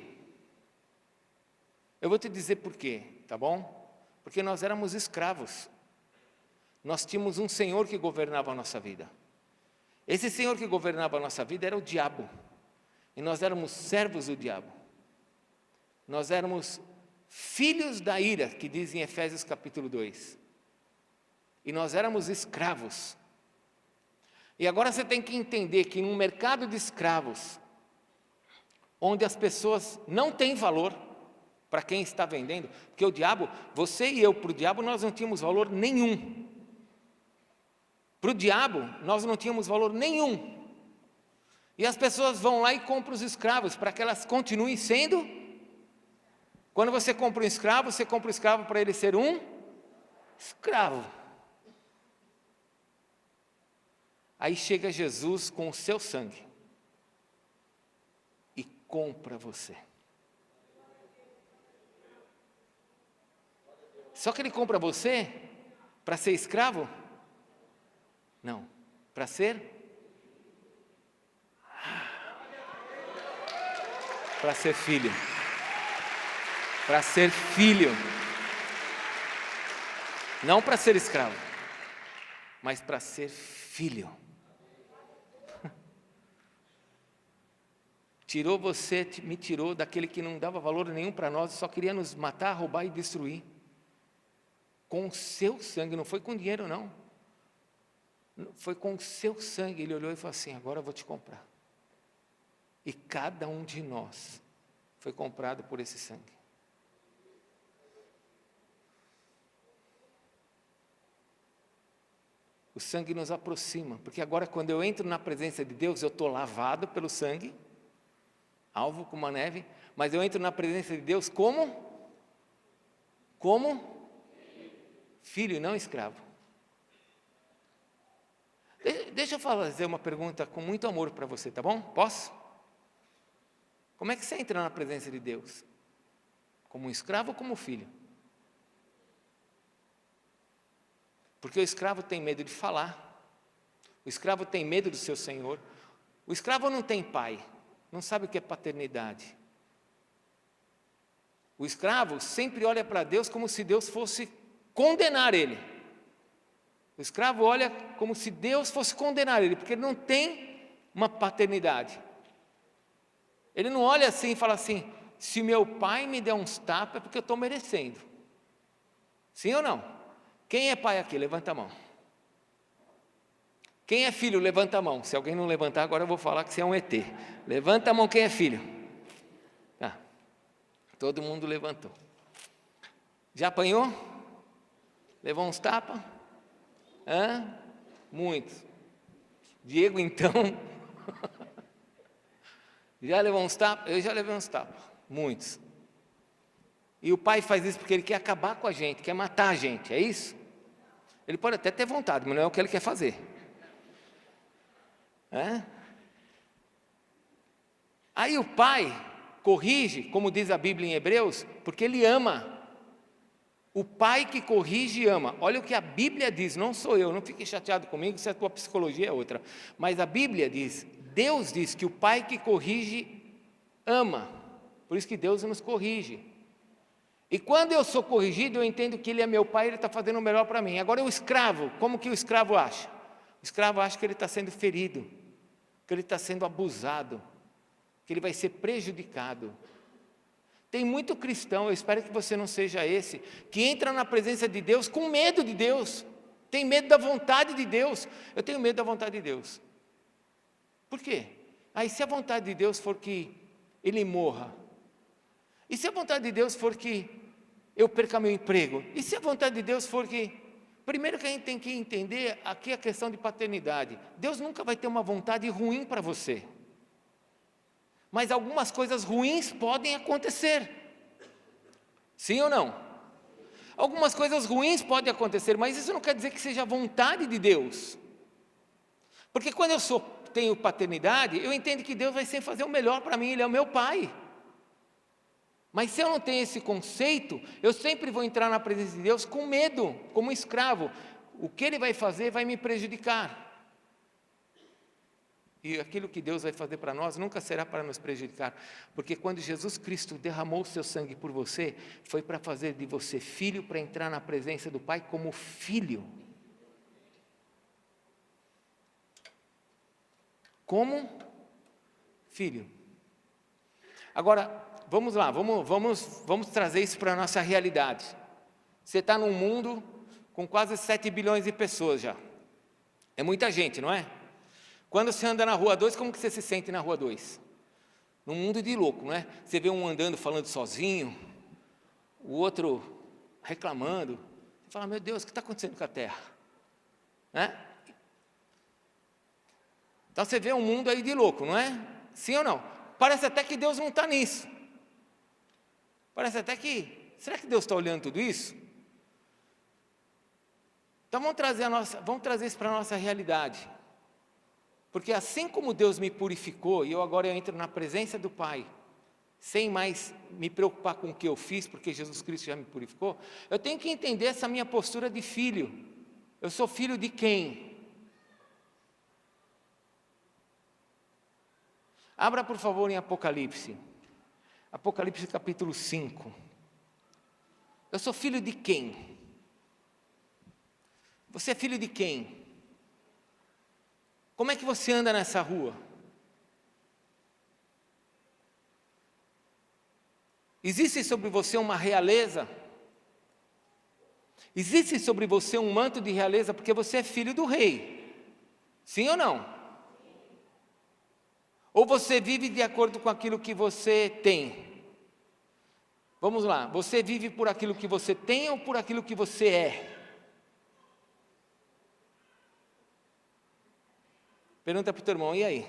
Speaker 1: Eu vou te dizer por quê, tá bom? Porque nós éramos escravos. Nós tínhamos um Senhor que governava a nossa vida. Esse Senhor que governava a nossa vida era o diabo. E nós éramos servos do diabo. Nós éramos filhos da ira, que diz em Efésios capítulo 2. E nós éramos escravos. E agora você tem que entender que num mercado de escravos, onde as pessoas não têm valor para quem está vendendo, porque o diabo, você e eu, para o diabo nós não tínhamos valor nenhum. Para o diabo nós não tínhamos valor nenhum. E as pessoas vão lá e compram os escravos para que elas continuem sendo. Quando você compra um escravo, você compra um escravo para ele ser um escravo. Aí chega Jesus com o seu sangue e compra você. Só que ele compra você para ser escravo? Não, para ser? Para ser filho. Para ser filho. Não para ser escravo, mas para ser filho. Tirou você, me tirou daquele que não dava valor nenhum para nós, só queria nos matar, roubar e destruir. Com o seu sangue, não foi com dinheiro não. Foi com o seu sangue, ele olhou e falou assim, agora eu vou te comprar. E cada um de nós foi comprado por esse sangue. O sangue nos aproxima, porque agora quando eu entro na presença de Deus, eu estou lavado pelo sangue, alvo como a neve, mas eu entro na presença de Deus como? Como? Filho e não escravo. Deixa eu fazer uma pergunta com muito amor para você, tá bom? Posso? Como é que você entra na presença de Deus? Como um escravo ou como filho? Porque o escravo tem medo de falar, o escravo tem medo do seu senhor, o escravo não tem pai, não sabe o que é paternidade. O escravo sempre olha para Deus como se Deus fosse condenar ele. O escravo olha como se Deus fosse condenar ele, porque ele não tem uma paternidade. Ele não olha assim e fala assim, se meu pai me der uns tapas é porque eu estou merecendo. Sim ou não? Quem é pai aqui? Levanta a mão. Quem é filho? Levanta a mão. Se alguém não levantar, agora eu vou falar que você é um ET. Levanta a mão quem é filho. Tá. Todo mundo levantou. Já apanhou? Levou uns tapas? Muitos. Diego, então, já levou uns tapas? Eu já levei uns tapas, muitos. E o pai faz isso porque ele quer acabar com a gente, quer matar a gente, é isso? Ele pode até ter vontade, mas não é o que ele quer fazer. Aí o pai corrige, como diz a Bíblia em Hebreus, porque ele ama. O pai que corrige ama. Olha o que a Bíblia diz, não sou eu, não fique chateado comigo se a tua psicologia é outra. Mas a Bíblia diz, Deus diz que o pai que corrige ama. Por isso que Deus nos corrige. E quando eu sou corrigido, eu entendo que ele é meu pai, ele está fazendo o melhor para mim. Agora o escravo, como que o escravo acha? O escravo acha que ele está sendo ferido, que ele está sendo abusado, que ele vai ser prejudicado. Tem muito cristão, eu espero que você não seja esse, que entra na presença de Deus com medo de Deus, tem medo da vontade de Deus. Eu tenho medo da vontade de Deus. Por quê? Aí se a vontade de Deus for que ele morra, e se a vontade de Deus for que eu perca meu emprego, e se a vontade de Deus for que... Primeiro que a gente tem que entender aqui a questão de paternidade. Deus nunca vai ter uma vontade ruim para você. Mas algumas coisas ruins podem acontecer. Sim ou não? Algumas coisas ruins podem acontecer, mas isso não quer dizer que seja a vontade de Deus. Porque quando eu tenho paternidade, eu entendo que Deus vai sempre fazer o melhor para mim, Ele é o meu pai. Mas se eu não tenho esse conceito, eu sempre vou entrar na presença de Deus com medo, como um escravo. O que Ele vai fazer vai me prejudicar. E aquilo que Deus vai fazer para nós nunca será para nos prejudicar, porque quando Jesus Cristo derramou o seu sangue por você, foi para fazer de você filho, para entrar na presença do Pai como filho. Como filho. Agora, vamos lá, vamos trazer isso para a nossa realidade. Você está num mundo com quase 7 bilhões de pessoas já. É muita gente, não é? Quando você anda na rua 2, como que você se sente na rua 2? Num mundo de louco, não é? Você vê um andando falando sozinho, o outro reclamando. Você fala, meu Deus, o que está acontecendo com a Terra? Então você vê um mundo aí de louco, não é? Sim ou não? Parece até que Deus não está nisso. Parece até que, será que Deus está olhando tudo isso? Então vamos trazer isso para a nossa realidade. Porque assim como Deus me purificou, e eu agora entro na presença do Pai, sem mais me preocupar com o que eu fiz, porque Jesus Cristo já me purificou, eu tenho que entender essa minha postura de filho. Eu sou filho de quem? Abra, por favor, em Apocalipse. Apocalipse capítulo 5. Eu sou filho de quem? Você é filho de quem? Como é que você anda nessa rua? Existe sobre você uma realeza? Existe sobre você um manto de realeza porque você é filho do rei? Sim ou não? Ou você vive de acordo com aquilo que você tem? Vamos lá, você vive por aquilo que você tem ou por aquilo que você é? Pergunta para o teu irmão, e aí?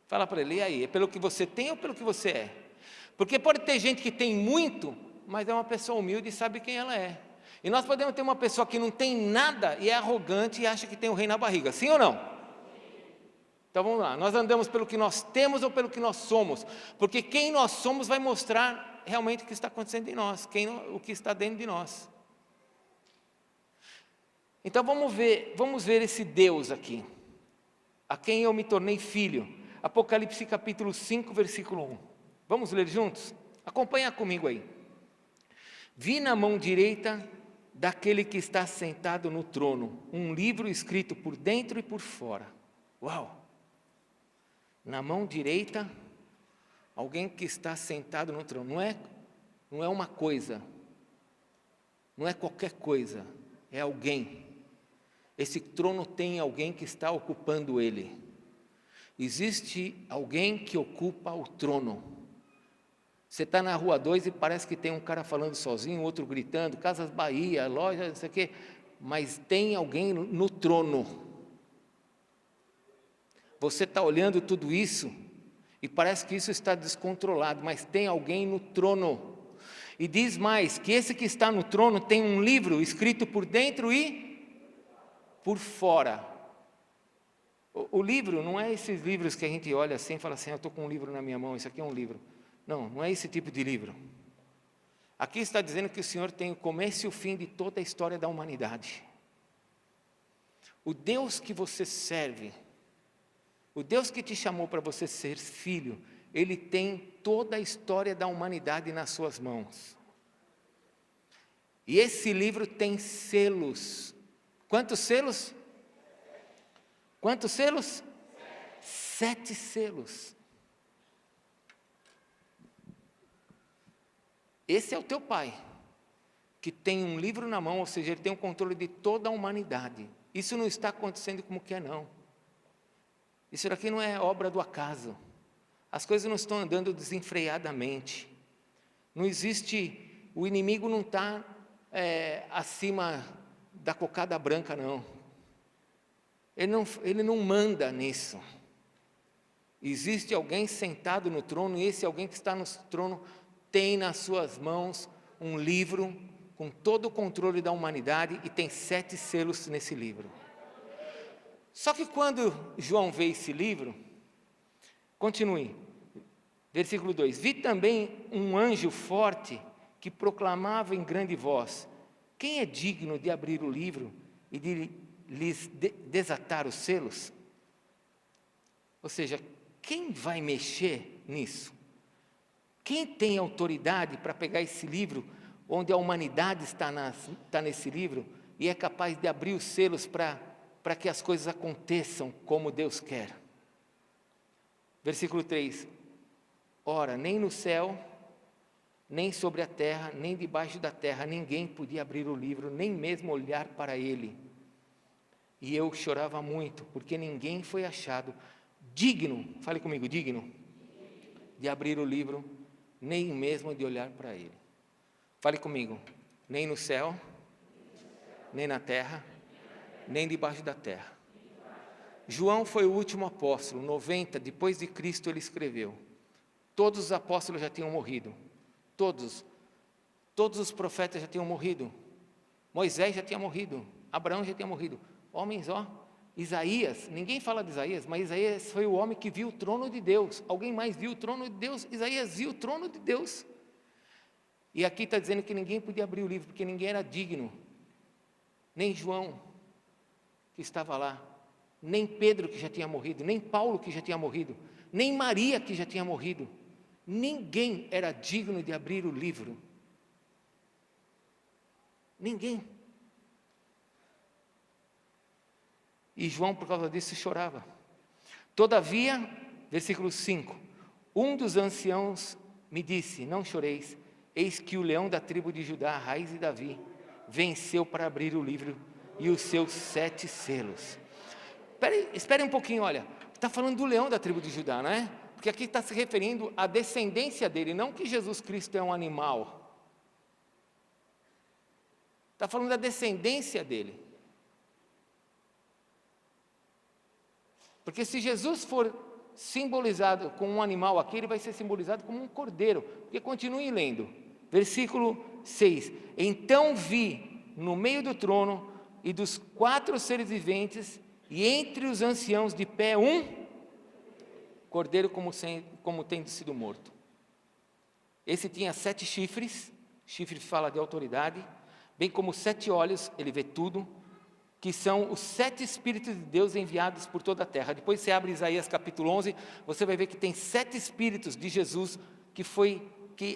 Speaker 1: Fala para ele, e aí? É pelo que você tem ou pelo que você é? Porque pode ter gente que tem muito, mas é uma pessoa humilde e sabe quem ela é. E nós podemos ter uma pessoa que não tem nada e é arrogante e acha que tem o rei na barriga, sim ou não? Então vamos lá, nós andamos pelo que nós temos ou pelo que nós somos? Porque quem nós somos vai mostrar realmente o que está acontecendo em nós, o que está dentro de nós. Então vamos ver esse Deus aqui, a quem eu me tornei filho. Apocalipse capítulo 5, versículo 1. Vamos ler juntos? Acompanha comigo aí. Vi na mão direita daquele que está sentado no trono, um livro escrito por dentro e por fora. Uau! Na mão direita, alguém que está sentado no trono. Não é uma coisa, não é qualquer coisa, é alguém. Esse trono tem alguém que está ocupando ele. Existe alguém que ocupa o trono. Você está na rua 2 e parece que tem um cara falando sozinho, outro gritando, Casas Bahia, loja, não sei o quê, mas tem alguém no trono. Você está olhando tudo isso e parece que isso está descontrolado, mas tem alguém no trono. E diz mais, que esse que está no trono tem um livro escrito por dentro e por fora. O livro não é esses livros que a gente olha assim e fala assim, eu estou com um livro na minha mão, isso aqui é um livro. Não é esse tipo de livro. Aqui está dizendo que o Senhor tem o começo e o fim de toda a história da humanidade. O Deus que você serve, o Deus que te chamou para você ser filho, Ele tem toda a história da humanidade nas suas mãos. E esse livro tem selos. Quantos selos? Quantos selos? 7 selos. Esse é o teu pai, que tem um livro na mão, ou seja, ele tem o controle de toda a humanidade. Isso não está acontecendo como quer, não. Isso daqui não é obra do acaso. As coisas não estão andando desenfreadamente. Não existe, o inimigo não está acima da cocada branca, não. Ele não manda nisso. Existe alguém sentado no trono, e esse alguém que está no trono tem nas suas mãos um livro com todo o controle da humanidade e tem 7 selos nesse livro. Só que quando João vê esse livro, continue, versículo 2: vi também um anjo forte que proclamava em grande voz: quem é digno de abrir o livro e de lhes desatar os selos? Ou seja, quem vai mexer nisso? Quem tem autoridade para pegar esse livro, onde a humanidade está nesse livro, e é capaz de abrir os selos para que as coisas aconteçam como Deus quer? Versículo 3: ora, nem no céu, nem sobre a terra, nem debaixo da terra, ninguém podia abrir o livro, nem mesmo olhar para ele. E eu chorava muito, porque ninguém foi achado digno, fale comigo, digno, de abrir o livro, nem mesmo de olhar para ele. Fale comigo, nem no céu, nem na terra, nem debaixo da terra. João foi o último apóstolo, 90 depois de Cristo ele escreveu. Todos os apóstolos já tinham morrido, todos os profetas já tinham morrido, Moisés já tinha morrido, Abraão já tinha morrido, homens Isaías, ninguém fala de Isaías, mas Isaías foi o homem que viu o trono de Deus. Alguém mais viu o trono de Deus? Isaías viu o trono de Deus. E aqui está dizendo que ninguém podia abrir o livro, porque ninguém era digno. Nem João, que estava lá, nem Pedro, que já tinha morrido, nem Paulo, que já tinha morrido, nem Maria, que já tinha morrido. Ninguém era digno de abrir o livro. Ninguém. E João, por causa disso, chorava. Todavia, versículo 5, um dos anciãos me disse, não choreis, eis que o leão da tribo de Judá, a raiz de Davi, venceu para abrir o livro e os seus 7 selos. Espere um pouquinho, olha, está falando do leão da tribo de Judá, não é? Porque aqui está se referindo à descendência dele, não que Jesus Cristo é um animal. Está falando da descendência dele. Porque se Jesus for simbolizado como um animal aqui, ele vai ser simbolizado como um cordeiro. Porque continue lendo, versículo 6. Então vi no meio do trono e dos 4 seres viventes, e entre os anciãos de pé um cordeiro como tendo sido morto. Esse tinha 7 chifres, chifre fala de autoridade, bem como 7 olhos, ele vê tudo, que são os 7 Espíritos de Deus enviados por toda a terra. Depois você abre Isaías capítulo 11, você vai ver que tem 7 Espíritos de Jesus que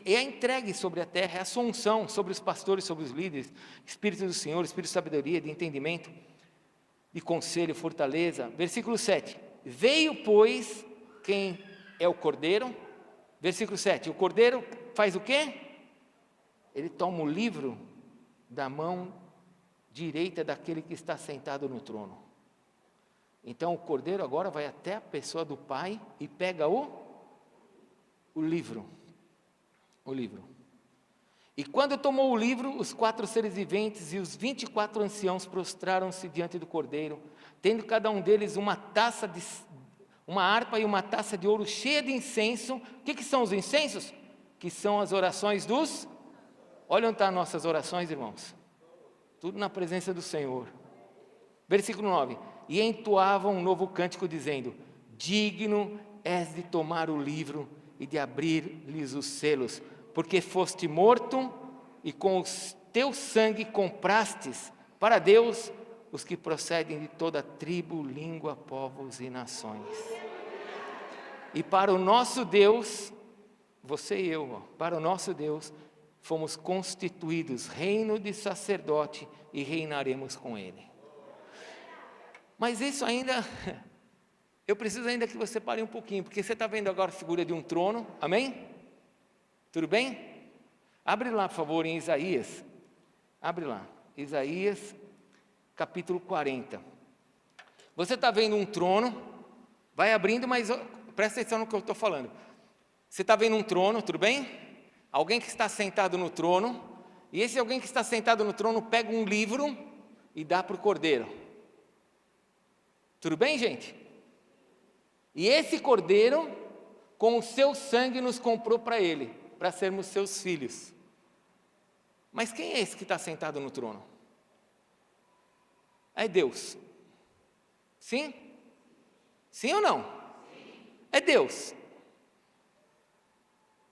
Speaker 1: é entregue sobre a terra, é a sua unção sobre os pastores, sobre os líderes, Espírito do Senhor, Espírito de sabedoria, de entendimento, de conselho, fortaleza. Versículo 7, veio pois quem é o cordeiro, versículo 7, o cordeiro faz o quê? Ele toma o livro da mão direita daquele que está sentado no trono. Então o cordeiro agora vai até a pessoa do Pai e pega o livro. O livro. E quando tomou o livro, os 4 seres viventes e os 24 anciãos prostraram-se diante do cordeiro, tendo cada um deles uma harpa e uma taça de ouro cheia de incenso. O que são os incensos? Que são as orações dos... Olha onde estão as nossas orações, irmãos. Tudo na presença do Senhor. Versículo 9. E entoavam um novo cântico dizendo, digno és de tomar o livro e de abrir-lhes os selos, porque foste morto e com o teu sangue comprastes para Deus os que procedem de toda tribo, língua, povos e nações. E para o nosso Deus, você e eu, para o nosso Deus, fomos constituídos reino de sacerdote e reinaremos com Ele. Mas isso ainda, eu preciso ainda que você pare um pouquinho, porque você está vendo agora a figura de um trono, amém? Tudo bem? Abre lá, por favor, em Isaías, abre lá, Isaías, capítulo 40. Você está vendo um trono, vai abrindo, mas presta atenção no que eu estou falando. Você está vendo um trono, tudo bem? Alguém que está sentado no trono, e esse alguém que está sentado no trono pega um livro e dá para o cordeiro. Tudo bem, gente? E esse cordeiro, com o seu sangue, nos comprou para ele, para sermos seus filhos. Mas quem é esse que está sentado no trono? É Deus. Sim? Sim ou não? Sim. É Deus.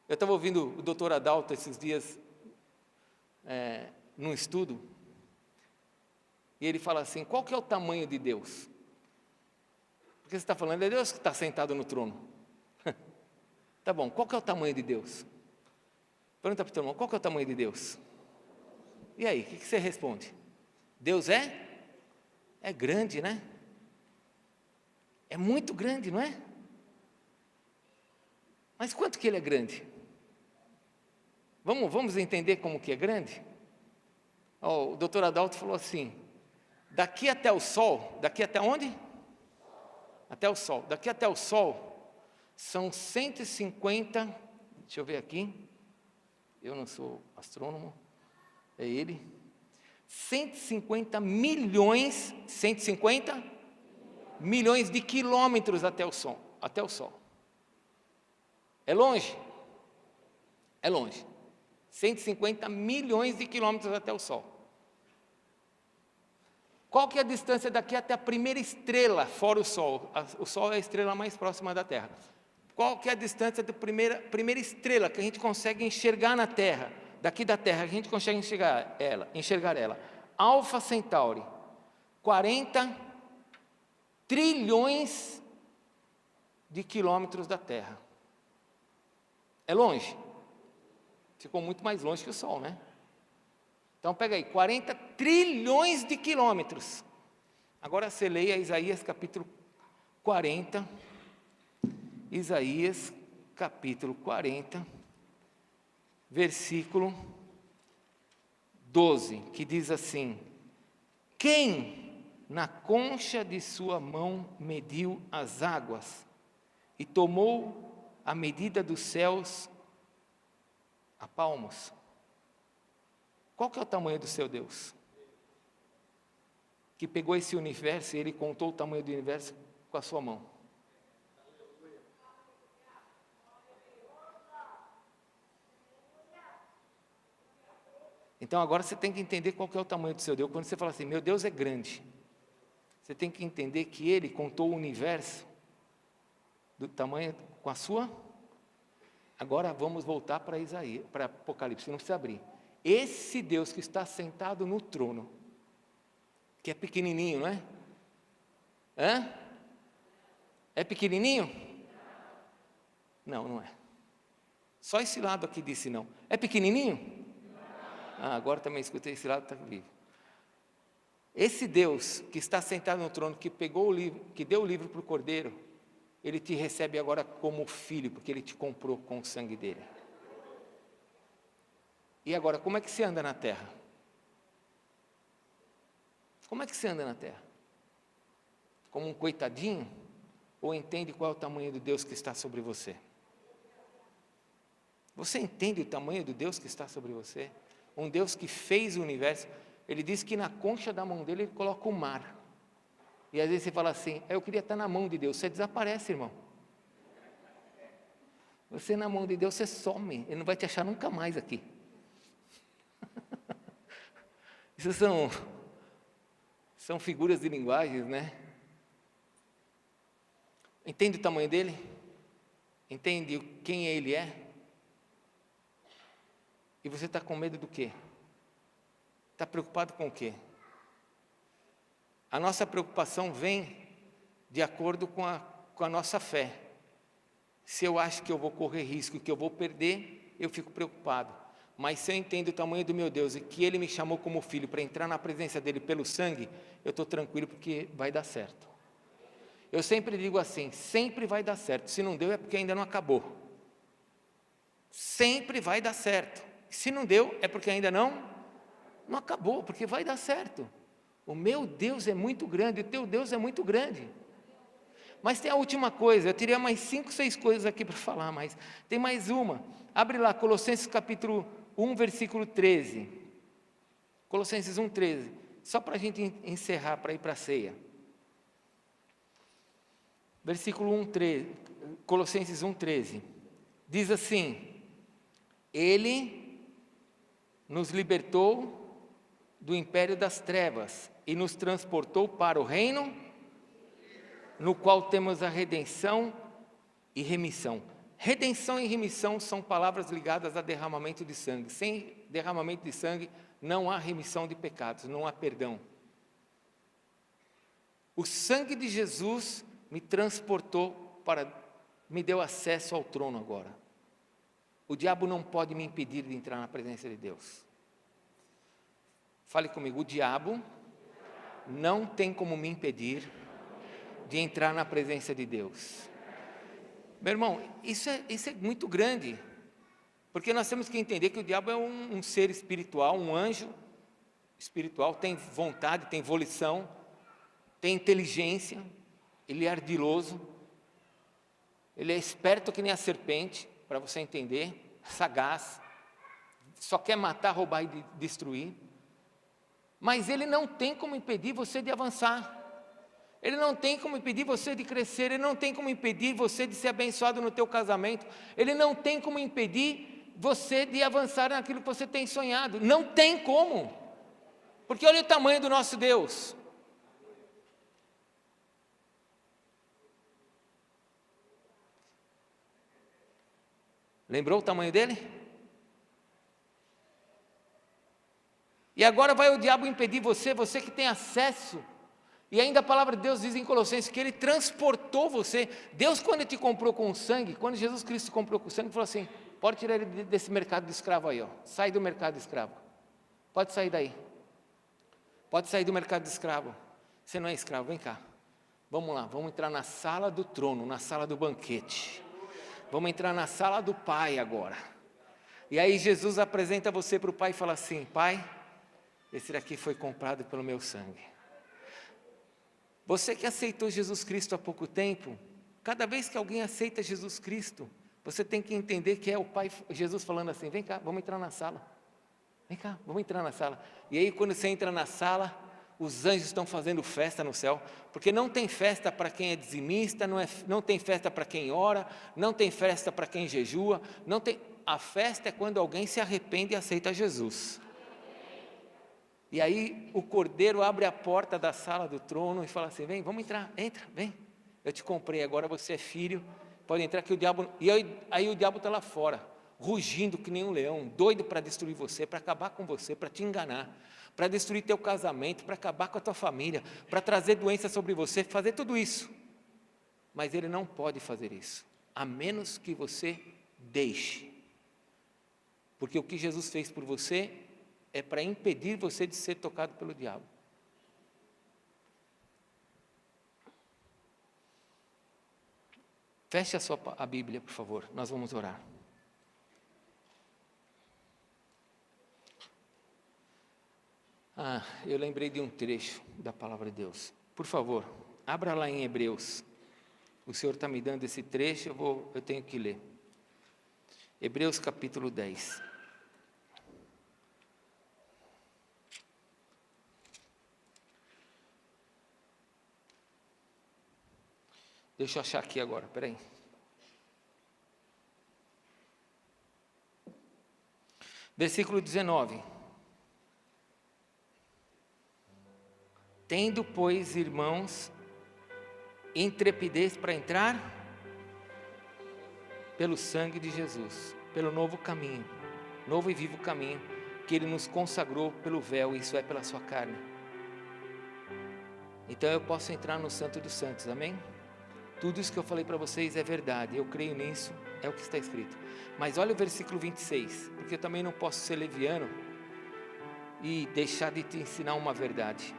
Speaker 1: Eu estava ouvindo o doutor Adalto esses dias, num estudo, e ele fala assim, qual que é o tamanho de Deus? Porque você está falando, é Deus que está sentado no trono. Tá bom, qual que é o tamanho de Deus? Pergunta para o teu irmão, qual que é o tamanho de Deus? E aí, o que você responde? Deus é grande, né? É muito grande, não é? Mas quanto que Ele é grande? Vamos entender como que é grande? O doutor Adalto falou assim, daqui até o sol, daqui até onde? Até o sol. Daqui até o sol são 150, deixa eu ver aqui, eu não sou astrônomo, é ele, 150 milhões de quilômetros até o sol. É longe? É longe. 150 milhões de quilômetros até o sol. Qual que é a distância daqui até a primeira estrela, fora o Sol? O Sol é a estrela mais próxima da Terra. Qual que é a distância da primeira estrela que a gente consegue enxergar na Terra? Daqui da Terra, a gente consegue enxergar ela. Alfa Centauri, 40 trilhões de quilômetros da Terra. É longe? Ficou muito mais longe que o Sol, né? Então pega aí, 40 trilhões de quilômetros. Agora você leia Isaías capítulo 40, Isaías capítulo 40, versículo 12, que diz assim: quem na concha de sua mão mediu as águas e tomou a medida dos céus a palmos? Qual que é o tamanho do seu Deus? Que pegou esse universo e ele contou o tamanho do universo com a sua mão. Então agora você tem que entender qual que é o tamanho do seu Deus. Quando você fala assim, meu Deus é grande, você tem que entender que ele contou o universo do tamanho com a sua. Agora vamos voltar para Isaías, para Apocalipse, não precisa abrir. Esse Deus que está sentado no trono, que é pequenininho, não é? Hã? É pequenininho? Não, não é. Só esse lado aqui disse não. É pequenininho? Agora também escutei esse lado, está vivo. Esse Deus que está sentado no trono, que pegou o livro, que deu o livro para o Cordeiro, ele te recebe agora como filho, porque ele te comprou com o sangue dele. E agora, como é que você anda na terra? Como é que você anda na terra? Como um coitadinho? Ou entende qual é o tamanho do Deus que está sobre você? Você entende o tamanho do Deus que está sobre você? Um Deus que fez o universo. Ele diz que na concha da mão dele ele coloca o mar. E às vezes você fala assim, eu queria estar na mão de Deus. Você desaparece, irmão. Você na mão de Deus, você some. Ele não vai te achar nunca mais aqui. Isso são figuras de linguagens, né? Entende o tamanho dele? Entende quem ele é? E você está com medo do quê? Está preocupado com o quê? A nossa preocupação vem de acordo com a nossa fé. Se eu acho que eu vou correr risco, que eu vou perder, eu fico preocupado. Mas se eu entendo o tamanho do meu Deus e que Ele me chamou como filho para entrar na presença dEle pelo sangue, eu estou tranquilo porque vai dar certo. Eu sempre digo assim, sempre vai dar certo. Se não deu é porque ainda não acabou. Sempre vai dar certo. Se não deu é porque ainda não acabou, porque vai dar certo. O meu Deus é muito grande, o teu Deus é muito grande. Mas tem a última coisa, eu teria mais 5, 6 coisas aqui para falar, mas tem mais uma. Abre lá, Colossenses capítulo 1, versículo 13. Colossenses 1, 13. Só para a gente encerrar, para ir para a ceia. Versículo 1, 13. Colossenses 1, 13. Diz assim: Ele nos libertou do império das trevas e nos transportou para o reino no qual temos a redenção e remissão. Redenção e remissão são palavras ligadas a derramamento de sangue. Sem derramamento de sangue não há remissão de pecados, não há perdão. O sangue de Jesus me transportou me deu acesso ao trono agora. O diabo não pode me impedir de entrar na presença de Deus. Fale comigo, o diabo não tem como me impedir de entrar na presença de Deus. Meu irmão, isso é muito grande, porque nós temos que entender que o diabo é um ser espiritual, um anjo espiritual, tem vontade, tem volição, tem inteligência, ele é ardiloso, ele é esperto que nem a serpente, para você entender, sagaz, só quer matar, roubar e destruir, mas ele não tem como impedir você de avançar. Ele não tem como impedir você de crescer, Ele não tem como impedir você de ser abençoado no teu casamento, Ele não tem como impedir você de avançar naquilo que você tem sonhado, não tem como, porque olha o tamanho do nosso Deus, Lembrou o tamanho dele? E agora vai o diabo impedir você que tem acesso. E ainda a palavra de Deus diz em Colossenses que Ele transportou você. Deus, quando te comprou com sangue, quando Jesus Cristo te comprou com sangue, falou assim: pode tirar ele desse mercado de escravo aí, ó. Sai do mercado de escravo. Pode sair daí. Pode sair do mercado de escravo. Você não é escravo, vem cá. Vamos lá, vamos entrar na sala do trono, na sala do banquete. Vamos entrar na sala do Pai agora. E aí Jesus apresenta você para o Pai e fala assim: Pai, esse daqui foi comprado pelo meu sangue. Você que aceitou Jesus Cristo há pouco tempo, cada vez que alguém aceita Jesus Cristo, você tem que entender que é o Pai, Jesus falando assim: vem cá, vamos entrar na sala. Vem cá, vamos entrar na sala. E aí quando você entra na sala, os anjos estão fazendo festa no céu, porque não tem festa para quem é dizimista, não tem festa para quem ora, não tem festa para quem jejua, a festa é quando alguém se arrepende e aceita Jesus. E aí o Cordeiro abre a porta da sala do trono e fala assim: vem, vamos entrar, entra, vem. Eu te comprei, agora você é filho, pode entrar que o diabo... E aí o diabo está lá fora, rugindo que nem um leão, doido para destruir você, para acabar com você, para te enganar, para destruir teu casamento, para acabar com a tua família, para trazer doença sobre você, fazer tudo isso. Mas ele não pode fazer isso, a menos que você deixe. Porque o que Jesus fez por você é para impedir você de ser tocado pelo diabo. Feche a Bíblia, por favor, nós vamos orar. Eu lembrei de um trecho da palavra de Deus. Por favor, abra lá em Hebreus. O Senhor está me dando esse trecho, eu tenho que ler. Hebreus capítulo 10. Deixa eu achar aqui agora, peraí. Versículo 19. Tendo, pois, irmãos, intrepidez para entrar pelo sangue de Jesus, pelo novo caminho, novo e vivo caminho, que Ele nos consagrou pelo véu, isso é, pela sua carne. Então eu posso entrar no Santo dos Santos, amém? Tudo isso que eu falei para vocês é verdade, eu creio nisso, é o que está escrito. Mas olha o versículo 26, porque eu também não posso ser leviano e deixar de te ensinar uma verdade.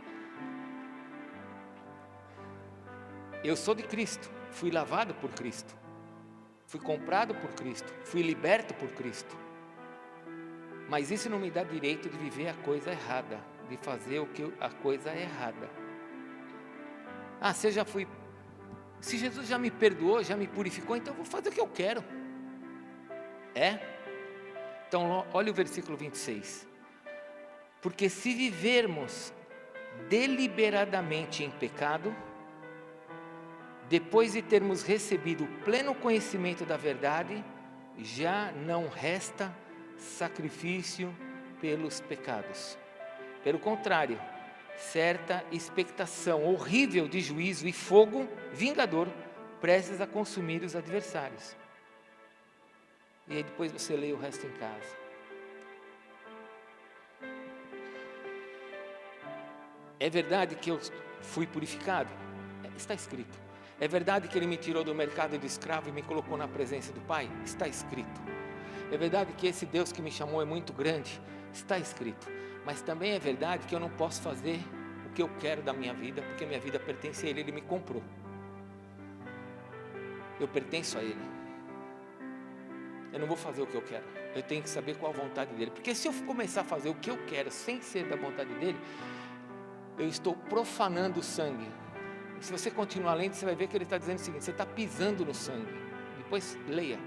Speaker 1: Eu sou de Cristo, fui lavado por Cristo, fui comprado por Cristo, fui liberto por Cristo. Mas isso não me dá direito de viver a coisa errada, de fazer a coisa errada. Se Jesus já me perdoou, já me purificou, então eu vou fazer o que eu quero. Então olha o versículo 26. Porque se vivermos deliberadamente em pecado, depois de termos recebido o pleno conhecimento da verdade, já não resta sacrifício pelos pecados. Pelo contrário, certa expectação horrível de juízo e fogo vingador, prestes a consumir os adversários. E aí depois você lê o resto em casa. É verdade que eu fui purificado? Está escrito. É verdade que Ele me tirou do mercado de escravo e me colocou na presença do Pai? Está escrito. É verdade que esse Deus que me chamou é muito grande? Está escrito. Mas também é verdade que eu não posso fazer o que eu quero da minha vida, porque minha vida pertence a Ele, Ele me comprou. Eu pertenço a Ele. Eu não vou fazer o que eu quero, eu tenho que saber qual a vontade dEle, porque se eu começar a fazer o que eu quero, sem ser da vontade dEle, eu estou profanando o sangue. Se você continuar lendo, você vai ver que ele está dizendo o seguinte: você está pisando no sangue. Depois leia.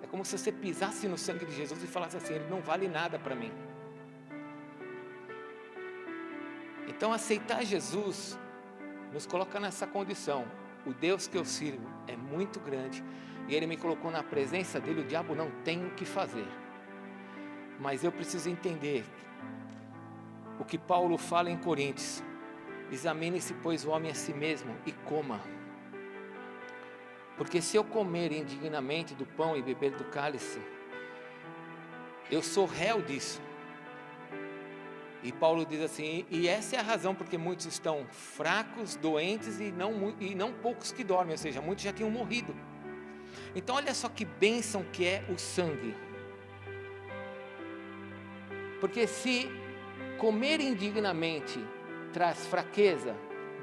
Speaker 1: É como se você pisasse no sangue de Jesus e falasse assim: Ele não vale nada para mim. Então aceitar Jesus nos coloca nessa condição. O Deus que eu sirvo é muito grande e Ele me colocou na presença dEle. O diabo não tem o que fazer. Mas eu preciso entender o que Paulo fala em Coríntios: examine-se, pois, o homem a si mesmo e coma. Porque se eu comer indignamente do pão e beber do cálice, Eu sou réu disso. E Paulo diz assim, e essa é a razão porque muitos estão fracos, doentes e não poucos que dormem, ou seja, muitos já tinham morrido. Então olha só que bênção que é o sangue. Porque se comer indignamente traz fraqueza,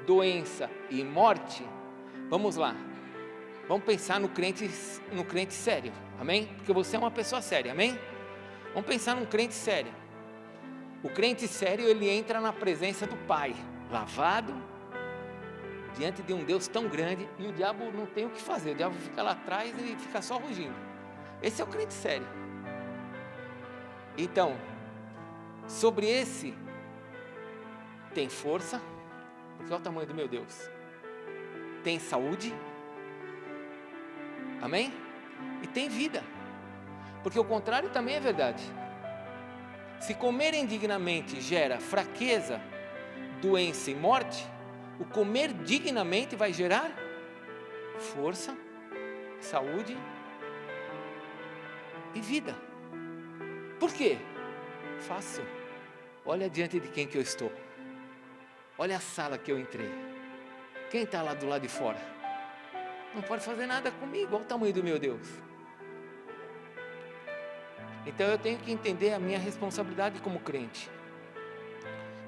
Speaker 1: doença e morte, vamos lá, vamos pensar no crente sério, amém? Porque você é uma pessoa séria, amém? Vamos pensar num crente sério. O crente sério, ele entra na presença do Pai, lavado, diante de um Deus tão grande, e o diabo não tem o que fazer, o diabo fica lá atrás e fica só rugindo. Esse é o crente sério. Então, sobre esse, tem força, porque olha o tamanho do meu Deus, tem saúde, amém? E tem vida, porque o contrário também é verdade. Se comer indignamente gera fraqueza, doença e morte, o comer dignamente vai gerar força, saúde e vida. Por quê? Fácil. Olha diante de quem que eu estou. Olha a sala que eu entrei. Quem está lá do lado de fora? Não pode fazer nada comigo. Olha o tamanho do meu Deus. Então eu tenho que entender a minha responsabilidade como crente.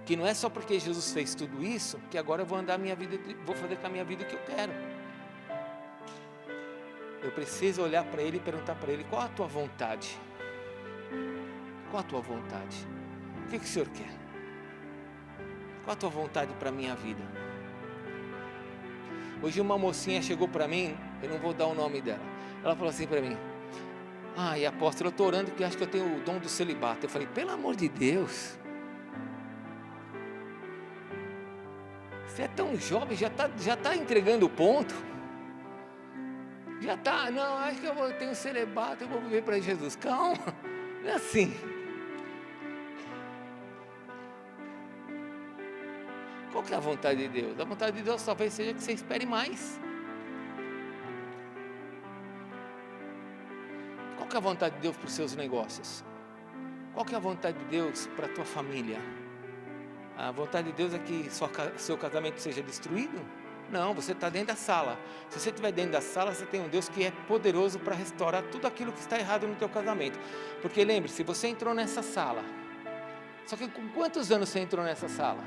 Speaker 1: Que não é só porque Jesus fez tudo isso, que agora eu vou andar minha vida, vou fazer com a minha vida o que eu quero. Eu preciso olhar para Ele e perguntar para Ele, qual a tua vontade? Qual a tua vontade? O que o Senhor quer? Qual a tua vontade para a minha vida? Hoje uma mocinha chegou para mim, eu não vou dar o nome dela. Ela falou assim para mim, e apóstolo, eu estou orando porque acho que eu tenho o dom do celibato. Eu falei, pelo amor de Deus, você é tão jovem, já tá entregando o ponto, já está, não, acho que eu tenho celibato, eu vou viver para Jesus. Calma, não é assim. Qual que é a vontade de Deus? A vontade de Deus talvez seja que você espere mais. Qual que é a vontade de Deus para os seus negócios? Qual que é a vontade de Deus para a tua família? A vontade de Deus é que seu casamento seja destruído? Não, você está dentro da sala. Se você estiver dentro da sala, você tem um Deus que é poderoso para restaurar tudo aquilo que está errado no teu casamento. Porque lembre-se, você entrou nessa sala. Só que com quantos anos você entrou nessa sala?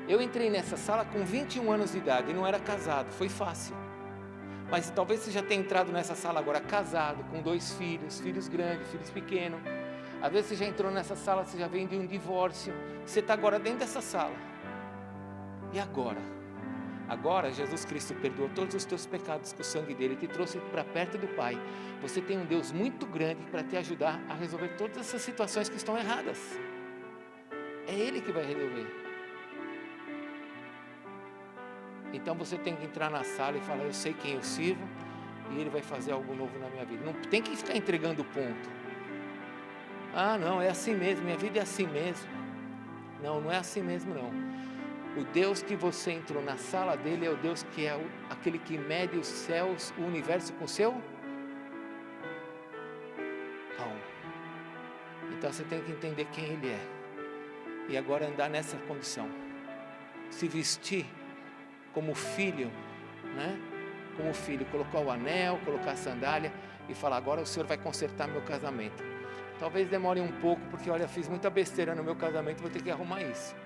Speaker 1: Eu entrei nessa sala com 21 anos de idade e não era casado, foi fácil. Mas talvez você já tenha entrado nessa sala agora casado, com 2 filhos, filhos grandes, filhos pequenos. Às vezes você já entrou nessa sala, você já vem de um divórcio, você está agora dentro dessa sala. E agora? Agora Jesus Cristo perdoou todos os teus pecados com o sangue dele, te trouxe para perto do Pai. Você tem um Deus muito grande para te ajudar a resolver todas essas situações que estão erradas. É Ele que vai resolver. Então você tem que entrar na sala e falar, eu sei quem eu sirvo e Ele vai fazer algo novo na minha vida. Não tem que ficar entregando ponto. Não, é assim mesmo, minha vida é assim mesmo. Não, não é assim mesmo não. O Deus que você entrou na sala dele é o Deus que é aquele que mede os céus, o universo com seu palmo. Então você tem que entender quem Ele é. E agora andar nessa condição. Se vestir como filho, né? Como filho, colocar o anel, colocar a sandália e falar, agora o Senhor vai consertar meu casamento. Talvez demore um pouco, porque olha, fiz muita besteira no meu casamento, vou ter que arrumar isso.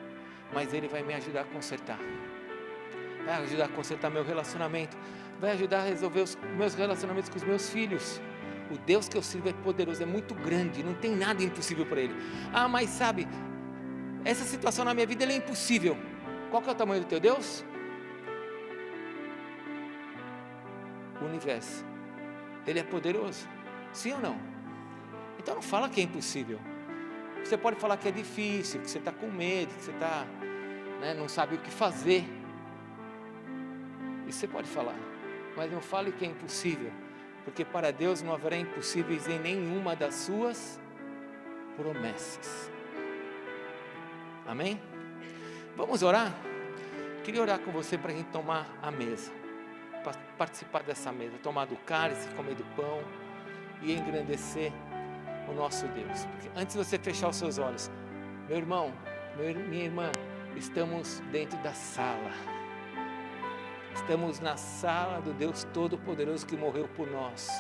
Speaker 1: Mas Ele vai me ajudar a consertar. Vai ajudar a consertar meu relacionamento. Vai ajudar a resolver os meus relacionamentos com os meus filhos. O Deus que eu sirvo é poderoso, é muito grande, não tem nada impossível para Ele. Mas sabe, essa situação na minha vida é impossível. Qual que é o tamanho do teu Deus? O universo. Ele é poderoso, sim ou não? Então não fala que é impossível. Você pode falar que é difícil, que você está com medo, que você está, não sabe o que fazer. Isso você pode falar, mas não fale que é impossível, porque para Deus não haverá impossíveis em nenhuma das suas promessas. Amém? Vamos orar? Queria orar com você para a gente tomar a mesa, para participar dessa mesa, tomar do cálice, comer do pão e engrandecer o nosso Deus. Porque antes de você fechar os seus olhos, meu irmão, minha irmã, estamos dentro da sala. Estamos na sala do Deus Todo-Poderoso que morreu por nós,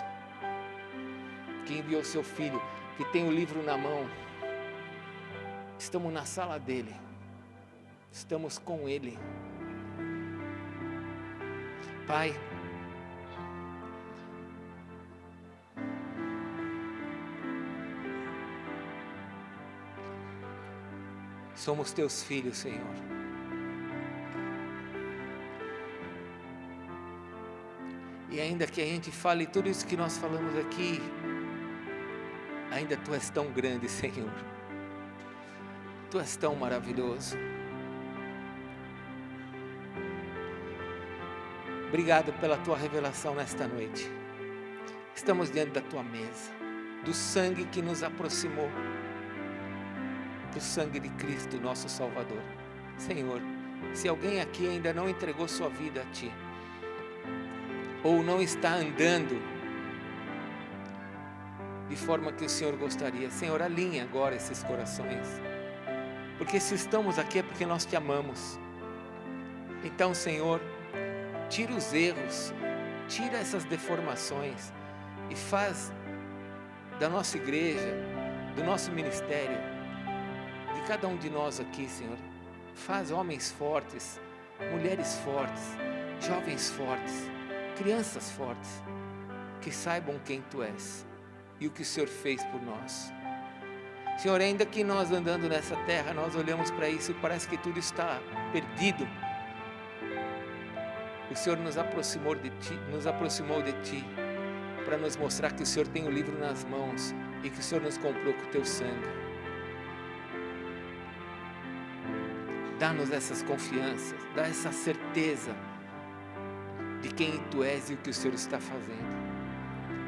Speaker 1: que enviou seu Filho, que tem o livro na mão. Estamos na sala dele, estamos com ele. Pai, somos teus filhos, Senhor. E ainda que a gente fale tudo isso que nós falamos aqui, ainda Tu és tão grande, Senhor. Tu és tão maravilhoso. Obrigado pela Tua revelação nesta noite. Estamos diante da Tua mesa, do sangue que nos aproximou, do sangue de Cristo, nosso Salvador. Senhor, se alguém aqui ainda não entregou sua vida a Ti, ou não está andando de forma que o Senhor gostaria, Senhor, alinha agora esses corações, porque se estamos aqui é porque nós Te amamos. Então, Senhor, tira os erros, tira essas deformações e faz da nossa igreja, do nosso ministério, de cada um de nós aqui, Senhor, faz homens fortes, mulheres fortes, jovens fortes, crianças fortes, que saibam quem Tu és e o que o Senhor fez por nós. Senhor, ainda que nós andando nessa terra, nós olhamos para isso e parece que tudo está perdido, o Senhor nos aproximou de Ti, para nos mostrar que o Senhor tem o livro nas mãos e que o Senhor nos comprou com o Teu sangue. Dá-nos essas confianças, dá essa certeza de quem Tu és e o que o Senhor está fazendo.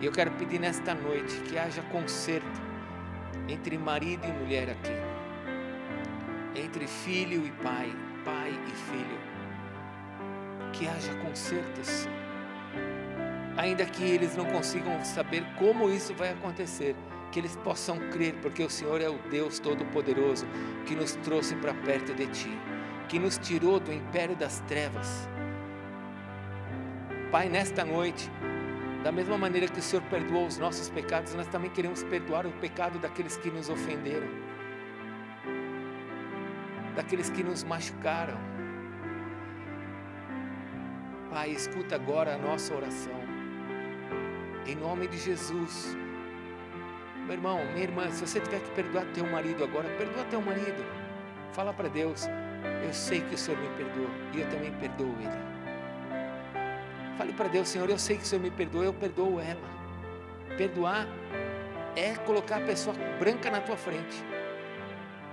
Speaker 1: E eu quero pedir nesta noite que haja conserto entre marido e mulher aqui, entre filho e pai, pai e filho, que haja consertos, ainda que eles não consigam saber como isso vai acontecer, que eles possam crer, porque o Senhor é o Deus Todo-Poderoso, que nos trouxe para perto de Ti, que nos tirou do império das trevas. Pai, nesta noite, da mesma maneira que o Senhor perdoou os nossos pecados, nós também queremos perdoar o pecado daqueles que nos ofenderam, daqueles que nos machucaram. Pai, escuta agora a nossa oração, em nome de Jesus. Meu irmão, minha irmã, se você tiver que perdoar teu marido agora, perdoa teu marido. Fala para Deus, eu sei que o Senhor me perdoa e eu também perdoo ele. Fale para Deus, Senhor, eu sei que o Senhor me perdoa, eu perdoo ela. Perdoar é colocar a pessoa branca na tua frente,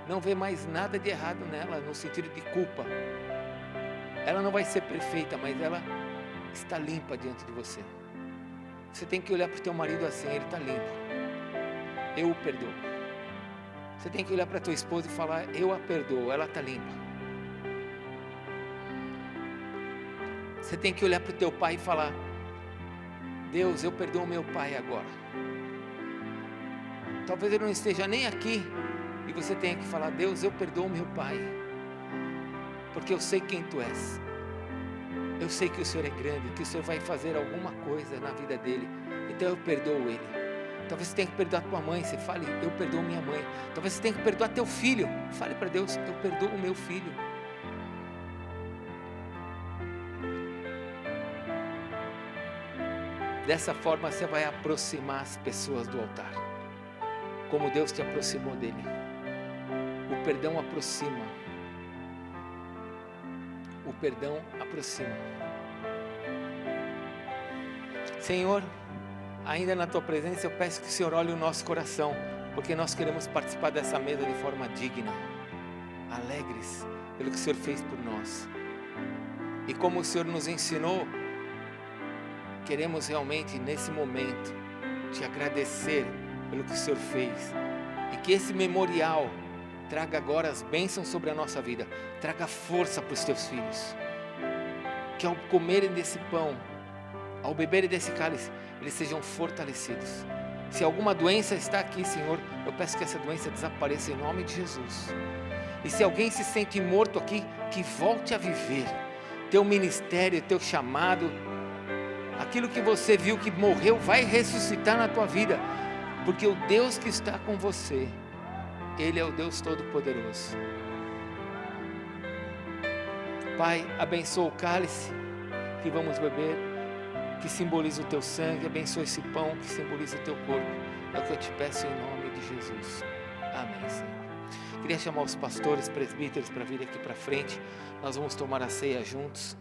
Speaker 1: não vê mais nada de errado nela, no sentido de culpa. Ela não vai ser perfeita, mas ela está limpa diante de você. Você tem que olhar para o teu marido assim, ele está limpo, eu o perdoo. Você tem que olhar para a tua esposa e falar, eu a perdoo, ela está limpa. Você tem que olhar para o teu pai e falar, Deus, eu perdoo meu pai agora. Talvez ele não esteja nem aqui, e você tenha que falar, Deus, eu perdoo meu pai, porque eu sei quem Tu és. Eu sei que o Senhor é grande, que o Senhor vai fazer alguma coisa na vida dele, então eu perdoo ele. Talvez você tenha que perdoar tua mãe, você fale, eu perdoo minha mãe. Talvez você tenha que perdoar teu filho, fale para Deus, eu perdoo o meu filho. Dessa forma você vai aproximar as pessoas do altar, como Deus te aproximou dele. O perdão aproxima. O perdão aproxima. Senhor, ainda na Tua presença eu peço que o Senhor olhe o nosso coração, porque nós queremos participar dessa mesa de forma digna, alegres pelo que o Senhor fez por nós. E como o Senhor nos ensinou, queremos realmente nesse momento Te agradecer pelo que o Senhor fez, e que esse memorial traga agora as bênçãos sobre a nossa vida, traga força para os Teus filhos, que ao comerem desse pão, ao beberem desse cálice, eles sejam fortalecidos, Se alguma doença está aqui, Senhor, eu peço que essa doença desapareça em nome de Jesus. E se alguém se sente morto aqui, que volte a viver. Teu ministério, teu chamado, aquilo que você viu que morreu, vai ressuscitar na tua vida. Porque o Deus que está com você, Ele é o Deus Todo-Poderoso. Pai, abençoa o cálice que vamos beber, que simboliza o teu sangue. Abençoa esse pão que simboliza o teu corpo. É o que eu te peço em nome de Jesus. Amém, Senhor. Queria chamar os pastores, presbíteros para vir aqui para frente. Nós vamos tomar a ceia juntos.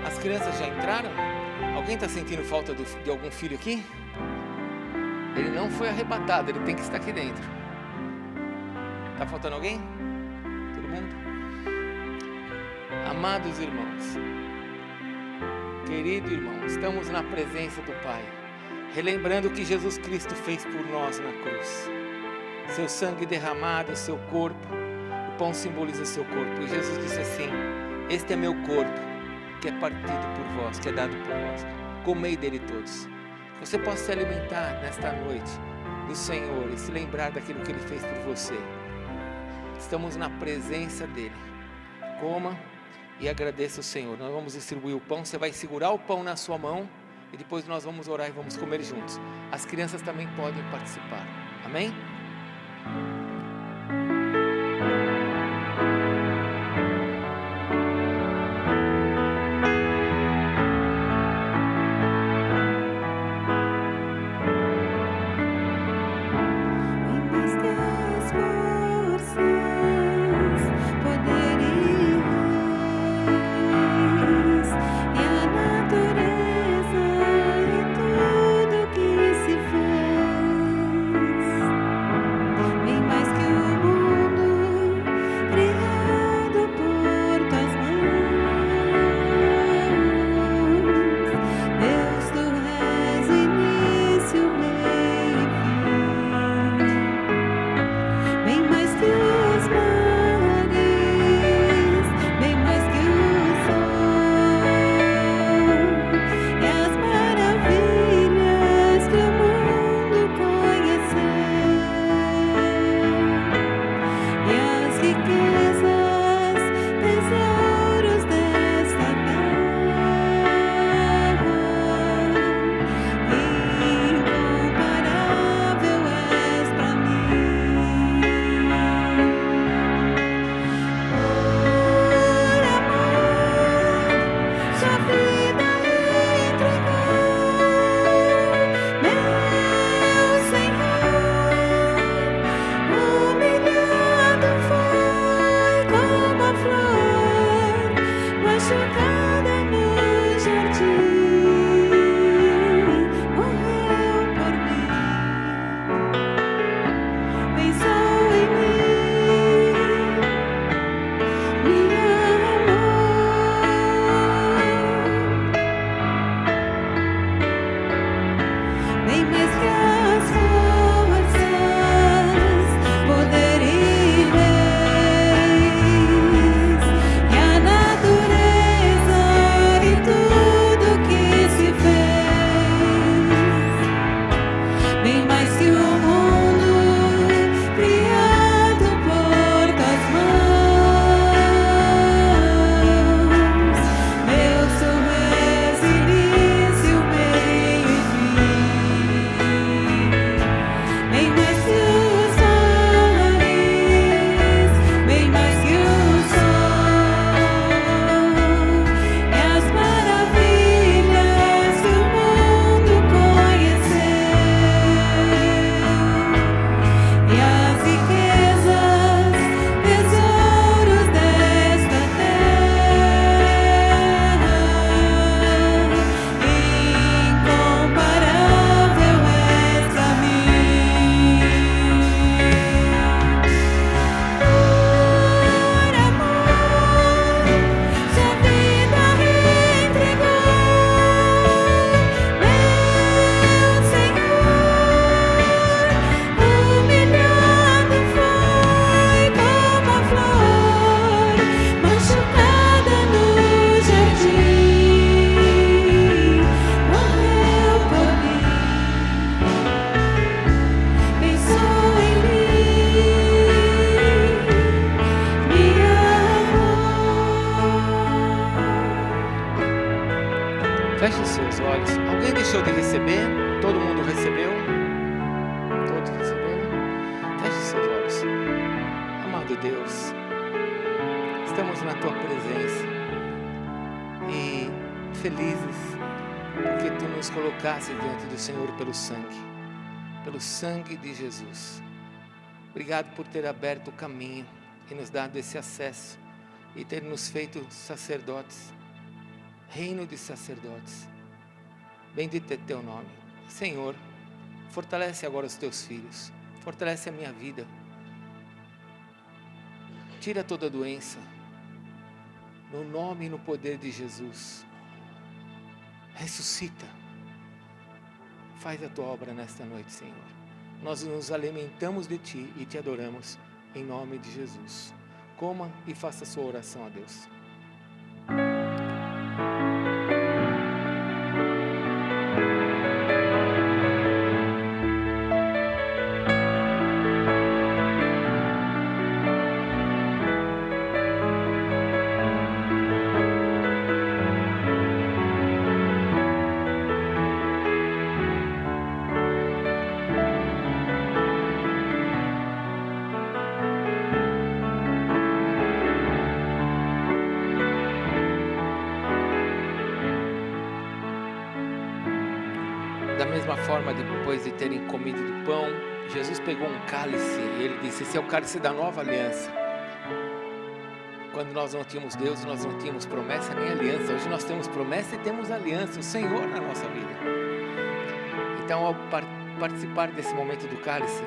Speaker 1: As crianças já entraram? Alguém está sentindo falta de algum filho aqui? Ele não foi arrebatado, ele tem que estar aqui dentro. Está faltando alguém? Todo mundo? Amados irmãos, querido irmão, estamos na presença do Pai, relembrando o que Jesus Cristo fez por nós na cruz. Seu sangue derramado, seu corpo, o pão simboliza seu corpo. E Jesus disse assim: este é meu corpo, que é partido por vós, que é dado por vós. Comei dele todos. Que você possa se alimentar nesta noite do Senhor e se lembrar daquilo que Ele fez por você. Estamos na presença dEle. Coma e agradeça o Senhor. Nós vamos distribuir o pão. Você vai segurar o pão na sua mão e depois nós vamos orar e vamos comer juntos. As crianças também podem participar. Amém?
Speaker 2: Vem
Speaker 1: estamos na tua presença e felizes porque tu nos colocaste diante do Senhor pelo sangue de Jesus. Obrigado por ter aberto o caminho e nos dado esse acesso e ter nos feito sacerdotes, reino de sacerdotes. Bendito é teu nome. Senhor, fortalece agora os teus filhos, fortalece a minha vida, tira toda doença, no nome e no poder de Jesus. Ressuscita, faz a tua obra nesta noite, Senhor. Nós nos alimentamos de ti e te adoramos, em nome de Jesus. Coma e faça a sua oração a Deus. Da mesma forma, depois de terem comido do pão, Jesus pegou um cálice e ele disse: esse é o cálice da nova aliança. Quando nós não tínhamos Deus, nós não tínhamos promessa nem aliança. Hoje nós temos promessa e temos aliança, o Senhor na nossa vida. Então, ao participar desse momento do cálice,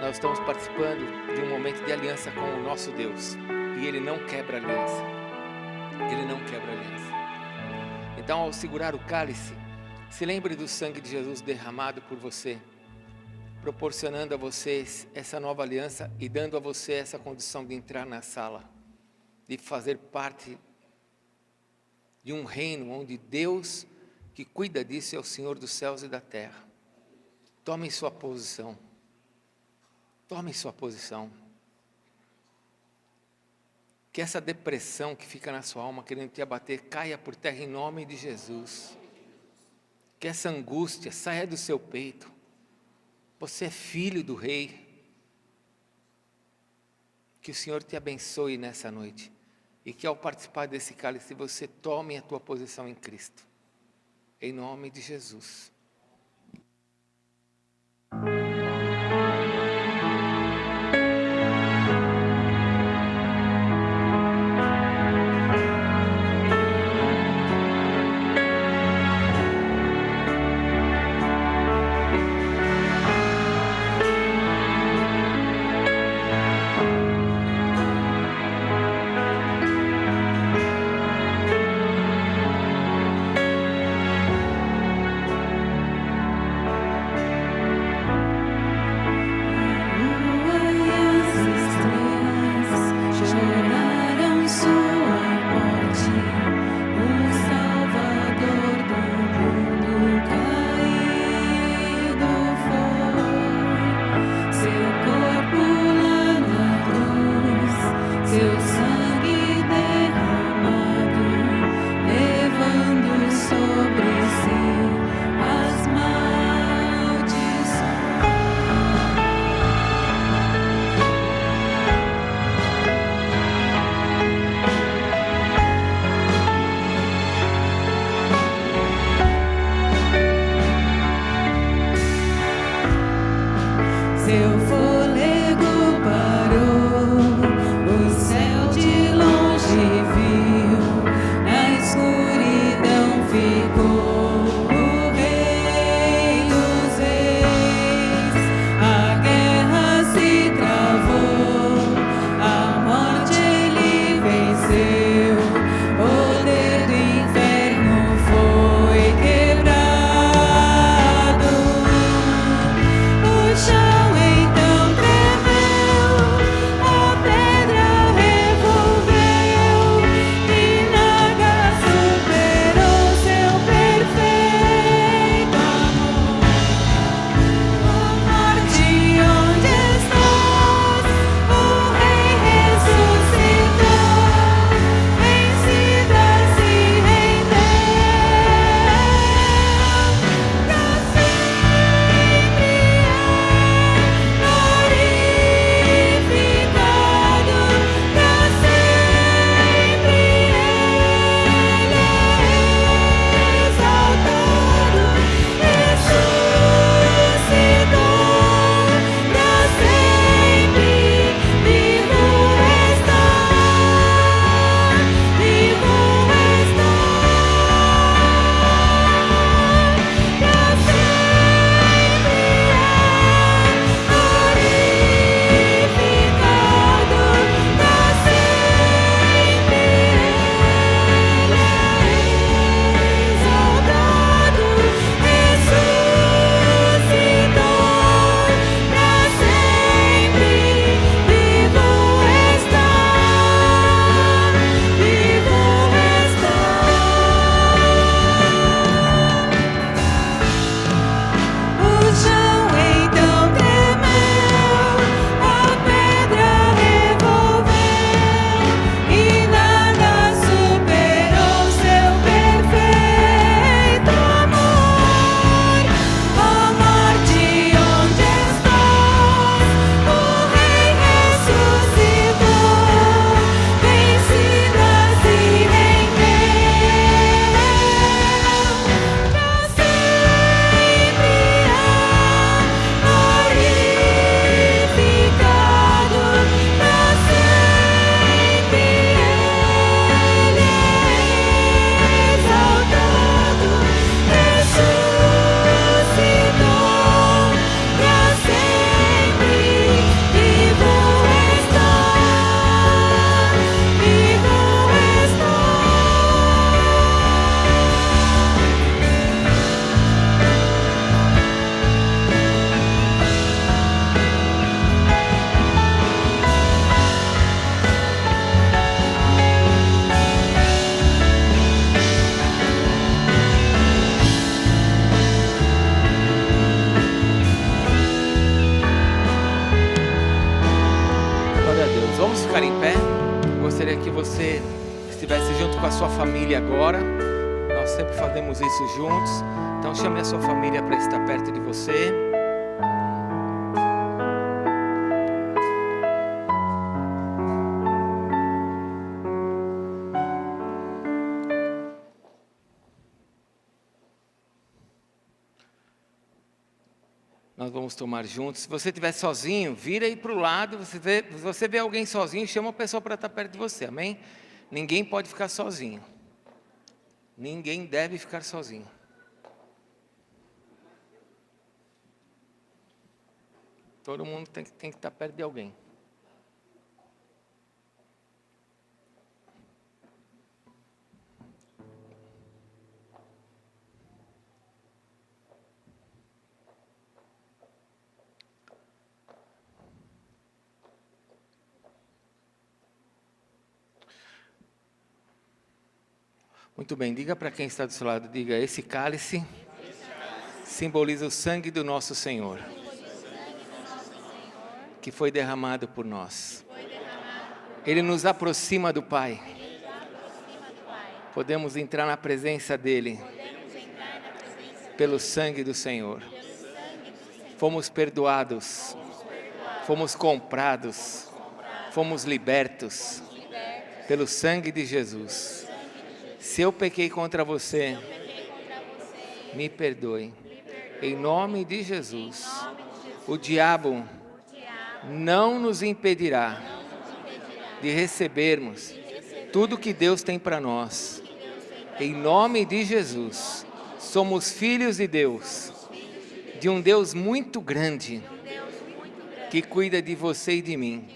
Speaker 1: nós estamos participando de um momento de aliança com o nosso Deus. E Ele não quebra aliança. Ele não quebra aliança. Então, ao segurar o cálice, se lembre do sangue de Jesus derramado por você, proporcionando a vocês essa nova aliança e dando a você essa condição de entrar na sala, de fazer parte de um reino onde Deus que cuida disso é o Senhor dos céus e da terra. Tome sua posição. Tome sua posição. Que essa depressão que fica na sua alma querendo te abater caia por terra em nome de Jesus. Que essa angústia saia do seu peito. Você é filho do Rei. Que o Senhor te abençoe nessa noite. E que ao participar desse cálice você tome a tua posição em Cristo. Em nome de Jesus.
Speaker 2: Então
Speaker 1: com a sua família agora. Nós sempre fazemos isso juntos. Então chame a sua família para estar perto de você. Nós vamos tomar juntos. Se você estiver sozinho, vira aí para o lado. Se você vê alguém sozinho, chama a pessoa para estar perto de você, amém? Ninguém pode ficar sozinho. Ninguém deve ficar sozinho. Todo mundo tem que estar perto de alguém. Muito bem, diga para quem está do seu lado, diga, esse cálice simboliza o sangue do nosso Senhor, que foi derramado por nós. Ele nos aproxima do Pai. Podemos entrar na presença dEle, pelo sangue do Senhor. Fomos perdoados, fomos comprados, fomos libertos, pelo sangue de Jesus. Se eu pequei contra você, me perdoe. Em nome de Jesus. O diabo não nos impedirá de recebermos tudo que Deus tem para nós. Em nome de Jesus. Somos filhos de Deus, de um Deus muito grande, que cuida de você e de mim.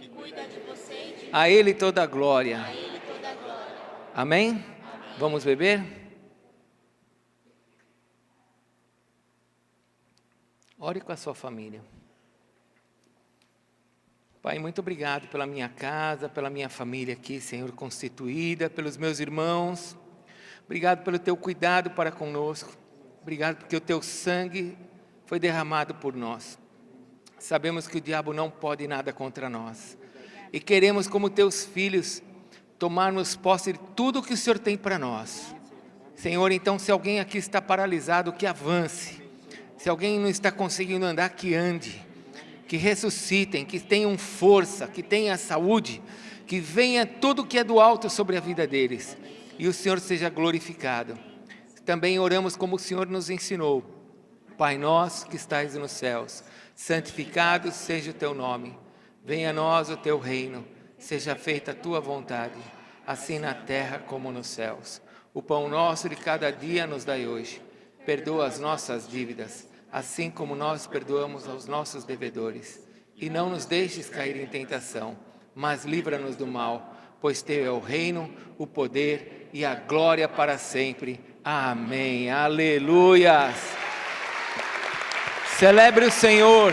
Speaker 1: A Ele toda a glória. Amém? Vamos beber? Ore com a sua família. Pai, muito obrigado pela minha casa, pela minha família aqui, Senhor, constituída, pelos meus irmãos. Obrigado pelo teu cuidado para conosco. Obrigado porque o teu sangue foi derramado por nós. Sabemos que o diabo não pode nada contra nós. E queremos, como teus filhos, tomarmos posse de tudo que o Senhor tem para nós. Senhor, então, se alguém aqui está paralisado, que avance. Se alguém não está conseguindo andar, que ande. Que ressuscitem, que tenham força, que tenham saúde, que venha tudo que é do alto sobre a vida deles. E o Senhor seja glorificado. Também oramos como o Senhor nos ensinou. Pai nosso que estais nos céus, santificado seja o teu nome. Venha a nós o teu reino. Seja feita a tua vontade, assim na terra como nos céus. O pão nosso de cada dia nos dai hoje. Perdoa as nossas dívidas, assim como nós perdoamos aos nossos devedores. E não nos deixes cair em tentação, mas livra-nos do mal, pois teu é o reino, o poder e a glória para sempre. Amém. Aleluias. Celebre o Senhor.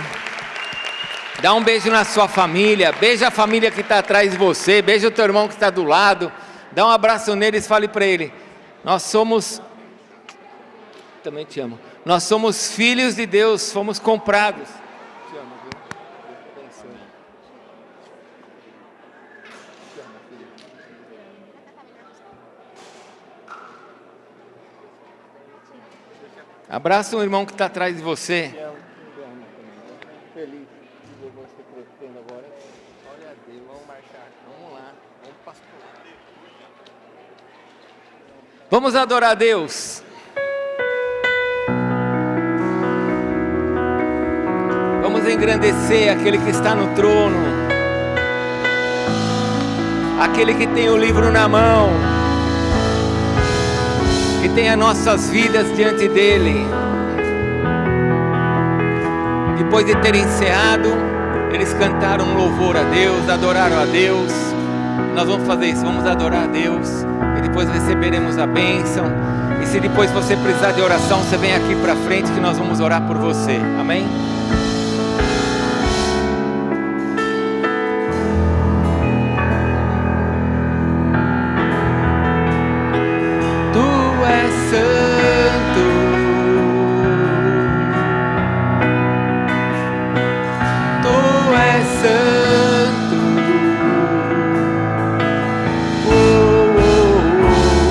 Speaker 1: Dá um beijo na sua família, beija a família que está atrás de você, beija o teu irmão que está do lado, dá um abraço neles, fale para ele, nós somos, também te amo, nós somos filhos de Deus, fomos comprados. Te amo, viu? Abençoe. Te amo, filho. Abraça um irmão que está atrás de você. Feliz. Agora, olha a Deus, vamos marchar, vamos lá, vamos pastorar. Vamos adorar a Deus. Vamos engrandecer aquele que está no trono, aquele que tem o livro na mão, que tem as nossas vidas diante dele. Depois de ter encerrado, eles cantaram um louvor a Deus, adoraram a Deus. Nós vamos fazer isso, vamos adorar a Deus e depois receberemos a bênção. E se depois você precisar de oração, você vem aqui para frente que nós vamos orar por você. Amém? Tu és santo. Santo, oh, oh, oh.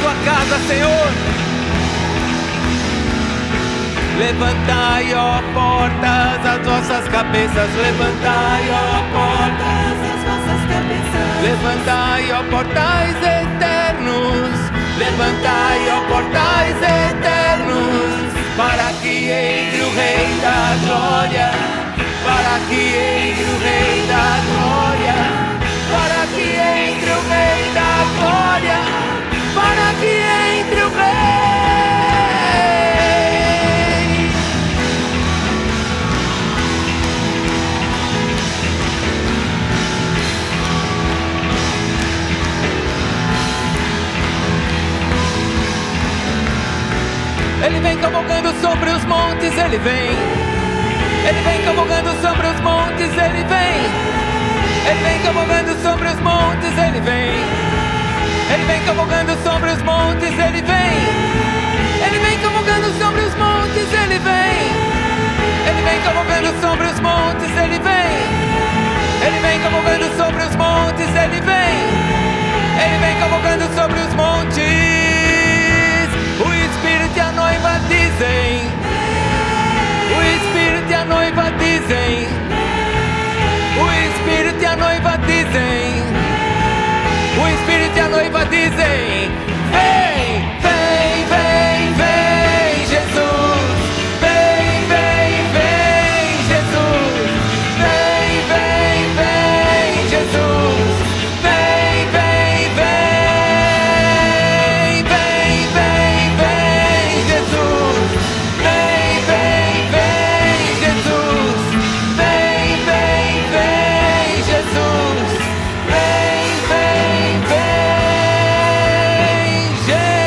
Speaker 1: tua casa, Senhor. Levantai, ó portas, as vossas cabeças. Levantai, ó portas, as vossas cabeças. Levantai, ó portais eternos. Levantai, ó portais eternos, para que entre o Rei da Glória. Para que entre o Rei da Glória. Para que entre o Rei da Glória. Para que entre o Rei. Ele vem cavalgando sobre os montes, ele vem. Ele vem cavalgando sobre os montes, ele vem. Ele vem cavalgando sobre os montes, ele vem. Ele vem cavalgando sobre os montes, ele vem. Ele vem cavalgando sobre os montes, ele vem. Ele vem cavalgando sobre os montes, ele vem. Ele vem cavalgando sobre os montes, ele vem. Ele vem cavalgando sobre os montes. O Espírito e a noiva dizem. O Espírito e a noiva dizem. O Espírito e a noiva dizem. O Espírito e a noiva dizem. Vem, vem, vem, vem, Jesus. Vem, vem, vem, Jesus. Vem, vem, vem, Jesus. Vem, vem, vem. Vem, vem, vem, Jesus. Vem, vem, vem, Jesus. Vem, vem, vem, Jesus. Vem, vem, vem, Jesus.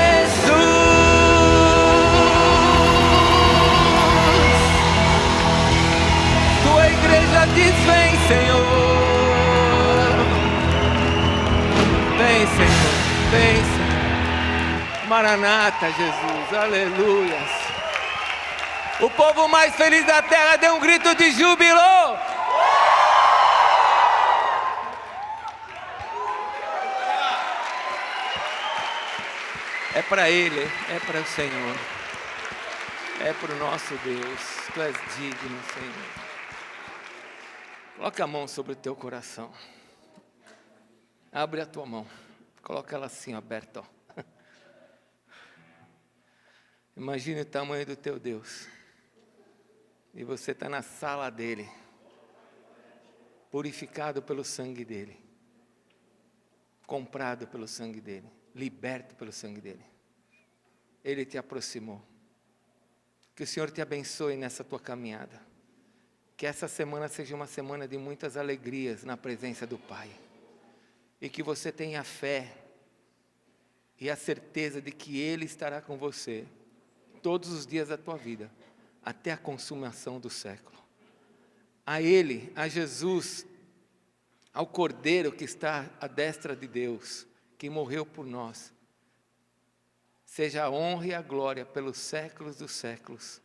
Speaker 1: Tua igreja diz: vem, Senhor. Vem, Senhor. Vem, Senhor. Maranata, Jesus. Aleluias. O povo mais feliz da terra deu um grito de júbilo. É para Ele, é para o Senhor. É para o nosso Deus. Tu és digno, Senhor. Coloca a mão sobre o teu coração. Abre a tua mão. Coloca ela assim, aberta, ó. Imagine o tamanho do teu Deus. E você está na sala dele, purificado pelo sangue dele, comprado pelo sangue dele, liberto pelo sangue dele. Ele te aproximou. Que o Senhor te abençoe nessa tua caminhada. Que essa semana seja uma semana de muitas alegrias na presença do Pai. E que você tenha fé e a certeza de que Ele estará com você todos os dias da tua vida, até a consumação do século. A Ele, a Jesus, ao Cordeiro que está à destra de Deus, que morreu por nós, seja a honra e a glória pelos séculos dos séculos.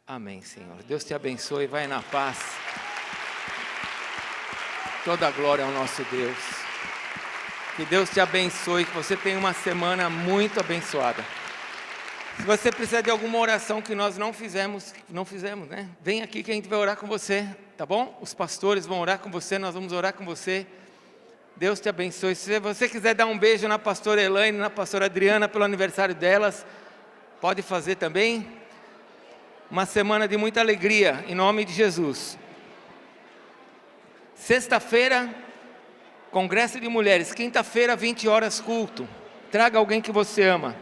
Speaker 1: Amém, Senhor. Deus te abençoe, vai na paz. Toda a glória ao nosso Deus. Que Deus te abençoe, que você tenha uma semana muito abençoada. Se você precisa de alguma oração que nós não fizemos, né? Vem aqui que a gente vai orar com você, tá bom? Os pastores vão orar com você, nós vamos orar com você. Deus te abençoe. Se você quiser dar um beijo na pastora Elaine, na pastora Adriana, pelo aniversário delas, pode fazer também. Uma semana de muita alegria, em nome de Jesus. Sexta-feira, Congresso de Mulheres. Quinta-feira, 20 horas, culto. Traga alguém que você ama.